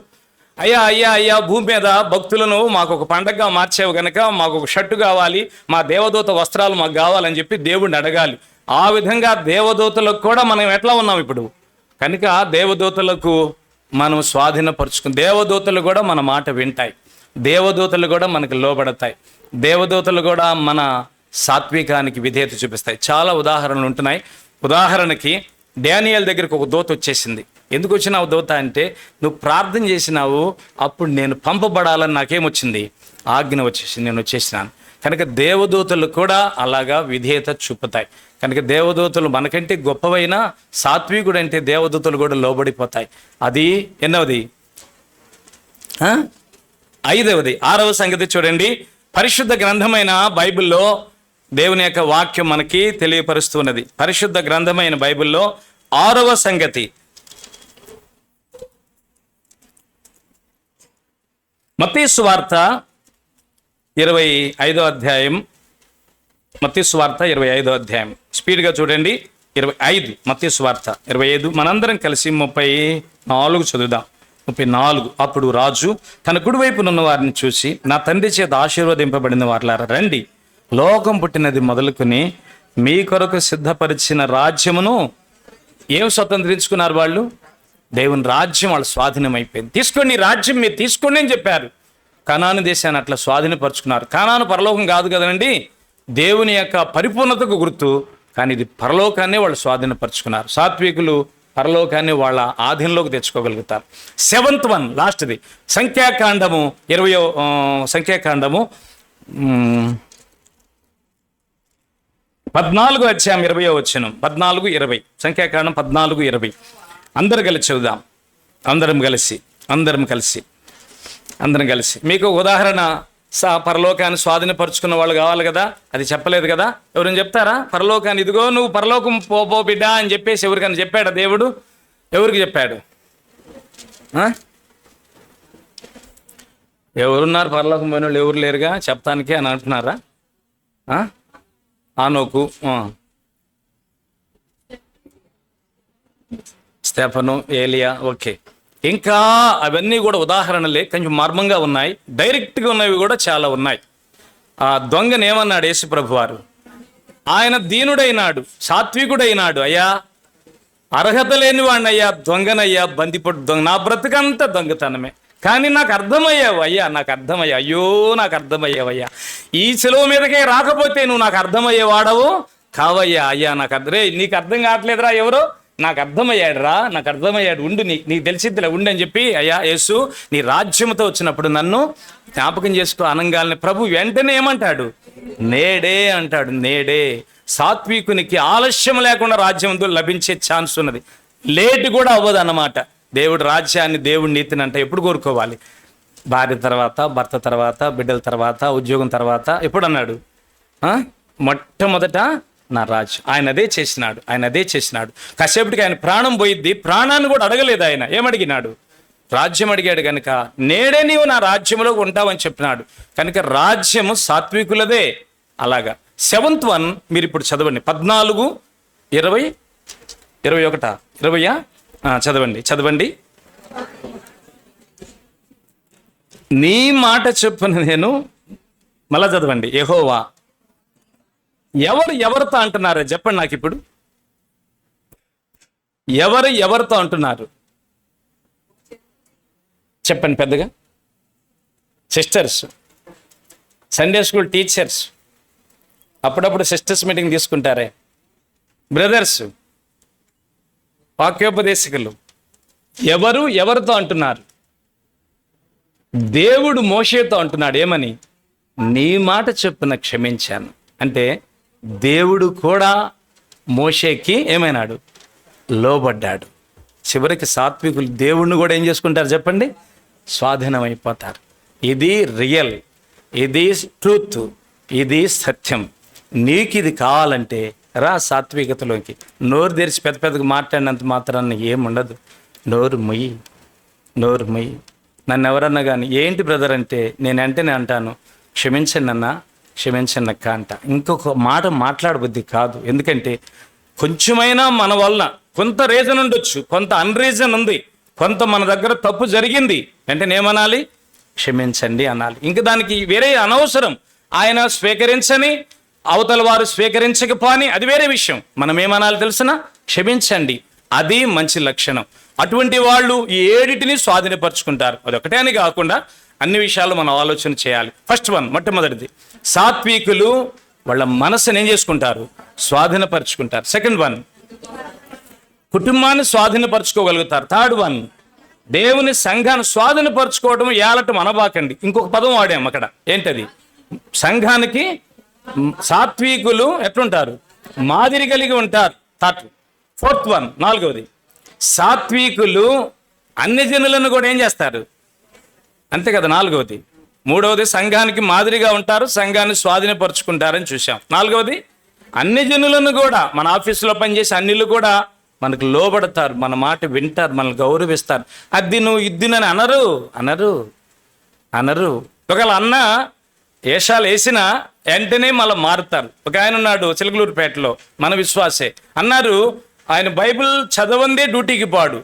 అయ్యా అయ్యా అయ్యా, భూమి మీద భక్తులను మాకు ఒక పండగగా మార్చేవు గనక మాకు ఒక షర్టు కావాలి, మా దేవదూత వస్త్రాలు మాకు కావాలని చెప్పి దేవుడిని అడగాలి. ఆ విధంగా దేవదూతలకు కూడా మనం ఎట్లా ఉన్నాం ఇప్పుడు? కనుక దేవదూతలకు మనం స్వాధీనపరుచుకుని, దేవదూతలు కూడా మన మాట వింటాయి, దేవదూతలు కూడా మనకు లోబడతాయి, దేవదూతలు కూడా మన సాత్వికానికి విధేయత చూపిస్తాయి. చాలా ఉదాహరణలు ఉంటున్నాయి. ఉదాహరణకి డానియేల్ దగ్గరికి ఒక దూత వచ్చేసింది. ఎందుకు వచ్చినావు దూత అంటే, నువ్వు ప్రార్థన చేసినావు, అప్పుడు నేను పంపబడాలని నాకేమొచ్చింది, ఆజ్ఞ వచ్చేసింది, నేను వచ్చేసినాను. కనుక దేవదూతలు కూడా అలాగా విధేయత చూపుతాయి. కనుక దేవదూతలు మనకంటే గొప్పవైన సాత్వికుడు అంటే దేవదూతలు కూడా లోబడిపోతాయి. అది ఎన్నవది? 5వది. 6వ సంగతి చూడండి. పరిశుద్ధ గ్రంథమైన బైబిల్లో దేవుని యొక్క వాక్యం మనకి తెలియపరుస్తున్నది. పరిశుద్ధ గ్రంథమైన బైబిల్లో 6వ సంగతి మత్తయి సువార్త 25వ అధ్యాయం. మత్తయి సువార్త 25వ అధ్యాయం స్పీడ్గా చూడండి. 25 మత్తయి సువార్త 25 మనందరం కలిసి 34 చదువుదాం. 34. అప్పుడు రాజు తన కుడివైపునున్న వారిని చూసి, నా తండ్రి చేత ఆశీర్వదింపబడిన వారులారా, రండి, లోకం పుట్టినది మొదలుకొని మీ కొరకు సిద్ధపరిచిన రాజ్యమును ఏం స్వతంత్రించుకున్నారు వాళ్ళు? దేవుని రాజ్యం వాళ్ళ స్వాధీనం అయిపోయింది. తీసుకోండి, రాజ్యం మీరు తీసుకోండి అని చెప్పారు. కనాను దేశాన్ని అట్లా స్వాధీనపరుచుకున్నారు. కనాను పరలోకం కాదు కదండి, దేవుని యొక్క పరిపూర్ణతకు గుర్తు. కానీ ఇది పరలోకాన్ని వాళ్ళు స్వాధీనపరుచుకున్నారు. సాత్వికులు పరలోకాన్ని వాళ్ళ ఆధీనంలోకి తెచ్చుకోగలుగుతారు. 7th వన్, లాస్ట్ది, సంఖ్యాకాండము 20వ సంఖ్యాకాండము 14వ అధ్యాయం 20వ వచనం. 14:20 సంఖ్యాకాండం 14:20 అందరు కలిసి చదువుదాం. అందరం కలిసి. మీకు ఉదాహరణ, పరలోకాన్ని స్వాధీనపరుచుకున్న వాళ్ళు కావాలి కదా, అది చెప్పలేదు కదా. ఎవరైనా చెప్తారా? పరలోకాన్ని ఇదిగో నువ్వు పరలోకం పో బిడ్డ అని చెప్పేసి ఎవరికైనా చెప్పాడా దేవుడు? ఎవరికి చెప్పాడు? ఎవరున్నారు పరలోకం పోయిన వాళ్ళు? ఎవరు లేరుగా చెప్తానికి అని అంటున్నారా? ఆనోకు, స్టెఫను, ఏలియా. ఓకే, ఇంకా అవన్నీ కూడా ఉదాహరణలే, కొంచెం మర్మంగా ఉన్నాయి. డైరెక్ట్గా ఉన్నవి కూడా చాలా ఉన్నాయి. ఆ దొంగను ఏమన్నాడు యేసు ప్రభు వారు? ఆయన దీనుడైనాడు, సాత్వికుడైనాడు. అయ్యా, అర్హత లేని వాడినయ్యా, దొంగనయ్యా, బందిపొట్టు దొంగ, నా బ్రతుకంతా దొంగతనమే. కానీ నాకు అర్థమయ్యావు అయ్యా, అయ్యో నాకు అర్థమయ్యావయ్యా. ఈ సెలవు మీదకే రాకపోతే నువ్వు నాకు అర్థమయ్యేవాడవు కావయ్యా. అయ్యా నాకు నీకు అర్థం కావట్లేదురా ఎవరో, నాకు అర్థమయ్యాడు, ఉండు, నీకు తెలిసిద్దిలే, ఉండు అని చెప్పి, అయ్యా యేసు నీ రాజ్యంతో వచ్చినప్పుడు నన్ను జ్ఞాపకం చేసుకో అనంగాల్ని ప్రభు వెంటనే ఏమంటాడు? నేడే అంటాడు. నేడే. సాత్వికునికి ఆలస్యం లేకుండా రాజ్యం లభించే ఛాన్స్ ఉన్నది. లేట్ కూడా అవ్వదు అన్నమాట. దేవుడు రాజ్యాన్ని, దేవుడి నీతిని అంటే ఎప్పుడు కోరుకోవాలి? భార్య తర్వాత, భర్త తర్వాత, బిడ్డల తర్వాత, ఉద్యోగం తర్వాత. ఎప్పుడు అన్నాడు? మొట్టమొదట నా రాజ్యం. ఆయన అదే చేసినాడు. కాసేపటికి ఆయన ప్రాణం పోయిద్ది, ప్రాణాన్ని కూడా అడగలేదు. ఆయన ఏమడిగినాడు? రాజ్యం అడిగాడు. కనుక నేడే నీవు నా రాజ్యంలో ఉంటావని చెప్పినాడు. కనుక రాజ్యము సాత్వికులదే. అలాగా 7th వన్ మీరు ఇప్పుడు చదవండి. 14, 20, 21, 20 చదవండి. నీ మాట చెప్పున నేను, మళ్ళా చదవండి. యెహోవా. ఎవరితో అంటున్నారో చెప్పండి నాకు ఇప్పుడు. ఎవరితో అంటున్నారు? చెప్పండి పెద్దగా. సిస్టర్స్, సండే స్కూల్ టీచర్స్, అప్పుడప్పుడు సిస్టర్స్ మీటింగ్ తీసుకుంటారే. బ్రదర్స్, వాక్యోపదేశకులు, ఎవరితో అంటున్నారు? దేవుడు మోషేతో అంటున్నాడు ఏమని? నీ మాట చొప్పున క్షమించాను. అంటే దేవుడు కూడా మోషేకి ఏమైనాడు? లోబడ్డాడు. చివరికి సాత్వికులు దేవుణ్ణి కూడా ఏం చేసుకుంటారు చెప్పండి? స్వాధీనం అయిపోతారు. ఇది రియల్, ఇది ట్రూత్, ఇది సత్యం. నీకు ఇది కావాలంటే రా సాత్వికతలోకి. నోరు తెరిచి పెద్ద పెద్దగా మాట్లాడినంత మాత్రాన్ని ఏముండదు. నోరు మొయ్యి. నన్ను ఎవరన్నా కానీ ఏంటి బ్రదర్ అంటే నేనంటేనే అంటాను, క్షమించండి అన్న, క్షమించండి అక్క అంట. ఇంకొక మాట మాట్లాడబుద్ధి కాదు. ఎందుకంటే కొంచెమైనా మన వల్ల కొంత రీజన్ ఉండొచ్చు, కొంత అన్రీజన్ ఉంది, కొంత మన దగ్గర తప్పు జరిగింది అంటే ఏమనాలి? క్షమించండి అనాలి. ఇంక దానికి వేరే అనవసరం. ఆయన స్వీకరించని, అవతల వారు స్వీకరించకపోని అది వేరే విషయం. మనం ఏమనాలి తెలుసునా? క్షమించండి. అది మంచి లక్షణం. అటువంటి వాళ్ళు ఈ 7టిని స్వాధీనపరుచుకుంటారు. అదొకటే అని కాకుండా అన్ని విషయాలు మనం ఆలోచన చేయాలి. ఫస్ట్ వన్, మొట్టమొదటిది, సాత్వికులు వాళ్ళ మనసుని ఏం చేసుకుంటారు? స్వాధీనపరుచుకుంటారు. సెకండ్ వన్, కుటుంబాన్ని స్వాధీనపరచుకోగలుగుతారు. థర్డ్ వన్, దేవుని సంఘాన్ని స్వాధీనపరచుకోవడం, ఏలటం అనబాకండి. ఇంకొక పదం వాడాం అక్కడ. ఏంటది? సంఘానికి సాత్వికులు ఎట్లుంటారు? మాదిరి కలిగి ఉంటారు. ఫోర్త్ వన్, 4వది, సాత్వికులు అన్ని జనులను కూడా ఏం చేస్తారు? అంతే కదా 4వది. 3వది, సంఘానికి మాదిరిగా ఉంటారు, సంఘాన్ని స్వాధీనపరుచుకుంటారని చూసాం. 4వది, అన్ని జనులను కూడా, మన ఆఫీసులో పనిచేసే అన్నిళ్ళు కూడా మనకు లోబడతారు, మన మాట వింటారు, మనల్ని గౌరవిస్తారు. అది నువ్వు ఇద్దినని అనరు. ఒకవేళ అన్న ఏషాలు వేసినా వెంటనే మళ్ళీ మారుతారు. ఒక ఆయన ఉన్నాడు చిలకలూరుపేటలో, మన విశ్వాసే, అన్నారు ఆయన బైబిల్ చదవందే డ్యూటీకి పాడు.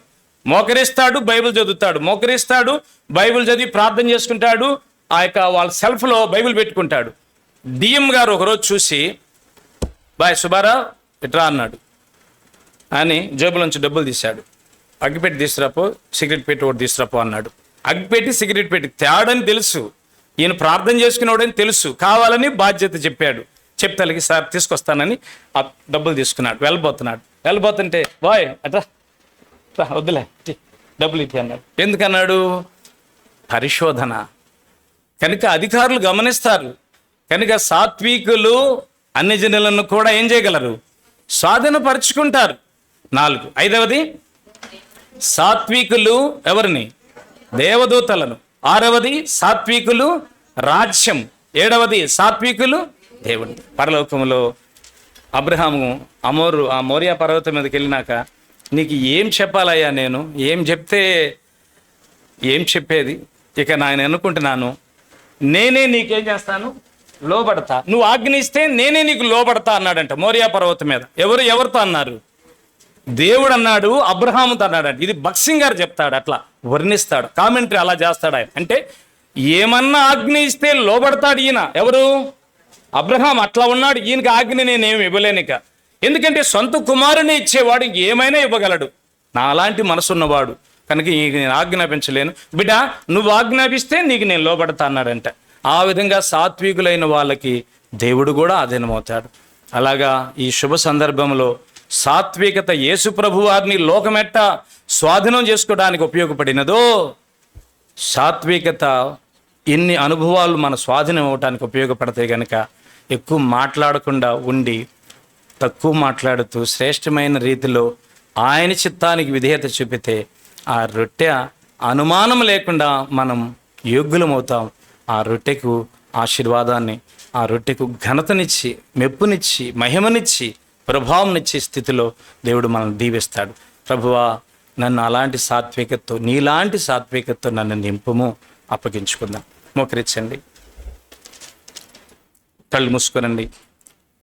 మోకరిస్తాడు, బైబిల్ చదువుతాడు, మోకరిస్తాడు, బైబిల్ చదివి ప్రార్థన చేసుకుంటాడు, ఆ యొక్క వాళ్ళ సెల్ఫ్లో బైబిల్ పెట్టుకుంటాడు. డిఎం గారు ఒకరోజు చూసి, బాయ్ సుబ్బారావు ఇట్రా అన్నాడు. అని జేబులోంచి డబ్బులు తీశాడు. అగ్గిపెట్టి తీసుకురాపో, సిగరెట్ పెట్టి ఒకటి తీసుకురాపో అన్నాడు. అగ్గిపెట్టి సిగరెట్ పెట్టి తేడని తెలుసు, ఈయన ప్రార్థన చేసుకునేవాడని తెలుసు, కావాలని బాధ్యత చెప్పాడు. చెప్తాలకి సార్ తీసుకొస్తానని ఆ డబ్బులు తీసుకున్నాడు. వెళ్ళబోతుంటే బాయ్ అట్రా వద్దులే డబ్బులు ఇచ్చి అన్నాడు. ఎందుకన్నాడు? పరిశోధన. కనుక అధికారులు గమనిస్తారు. కనుక సాత్వికులు అన్ని జనులను కూడా ఏం చేయగలరు? స్వాధీనపరుచుకుంటారు. 4. 5వది, సాత్వికులు ఎవరిని? దేవదూతలను. 6వది, సాత్వికులు రాజ్యం. 7వది, సాత్వికులు దేవుడు. పరలోకంలో అబ్రహాము ఆ మోరియా పర్వతం మీదకి వెళ్ళినాక, నీకు ఏం చెప్పాలయ్యా, నేను ఏం చెప్తే ఏం చెప్పేది, ఇక నేను అనుకుంటున్నాను, నేనే నీకేం చేస్తాను? లోబడతా. నువ్వు ఆజ్ఞ ఇస్తే నేనే నీకు లోబడతా అన్నాడంట మోరియా పర్వతం మీద. ఎవరితో అన్నారు? దేవుడు అన్నాడు, అబ్రహాముతో అన్నాడంట. ఇది భక్సింగ్ గారు చెప్తాడు, అట్లా వర్ణిస్తాడు, కామెంటరీ అలా చేస్తాడు ఆయన. అంటే ఏమన్నా ఆజ్ఞ ఇస్తే లోబడతాడు ఈయన. ఎవరు? అబ్రహాం అట్లా ఉన్నాడు. ఈయనకి ఆజ్ఞ నేనేమి ఇవ్వలేనిక. ఎందుకంటే సొంత కుమారుని ఇచ్చేవాడు ఇంకేమైనా ఇవ్వగలడు. నా అలాంటి మనసున్నవాడు కనుక నేను ఆజ్ఞాపించలేను. బిడ్డ నువ్వు ఆజ్ఞాపిస్తే నీకు నేను లోబడతా అన్నాడంట. ఆ విధంగా సాత్వికులైన వాళ్ళకి దేవుడు కూడా అధీనమవుతాడు. అలాగా ఈ శుభ సందర్భంలో సాత్వికత యేసు ప్రభు వారిని లోకమెట్ట స్వాధీనం చేసుకోవడానికి ఉపయోగపడినదో, సాత్వికత ఇన్ని అనుభవాలు మన స్వాధీనం అవ్వడానికి ఉపయోగపడతాయి. కనుక ఎక్కువ మాట్లాడకుండా ఉండి, తక్కువ మాట్లాడుతూ శ్రేష్టమైన రీతిలో ఆయన చిత్తానికి విధేయత చూపితే ఆ రొట్టె అనుమానం లేకుండా మనం యోగ్యులమవుతాం. ఆ రొట్టెకు ఆశీర్వాదాన్ని, ఆ రొట్టెకు ఘనతనిచ్చి, మెప్పునిచ్చి, మహిమనిచ్చి, ప్రభావంనిచ్చే స్థితిలో దేవుడు మనల్ని దీవిస్తాడు. ప్రభువా, నన్ను అలాంటి సాత్వికతతో, నీలాంటి సాత్వికతతో నన్ను నింపుము. అప్పగించుకుందాం. మోకరించండి, కళ్ళు మూసుకోనండి.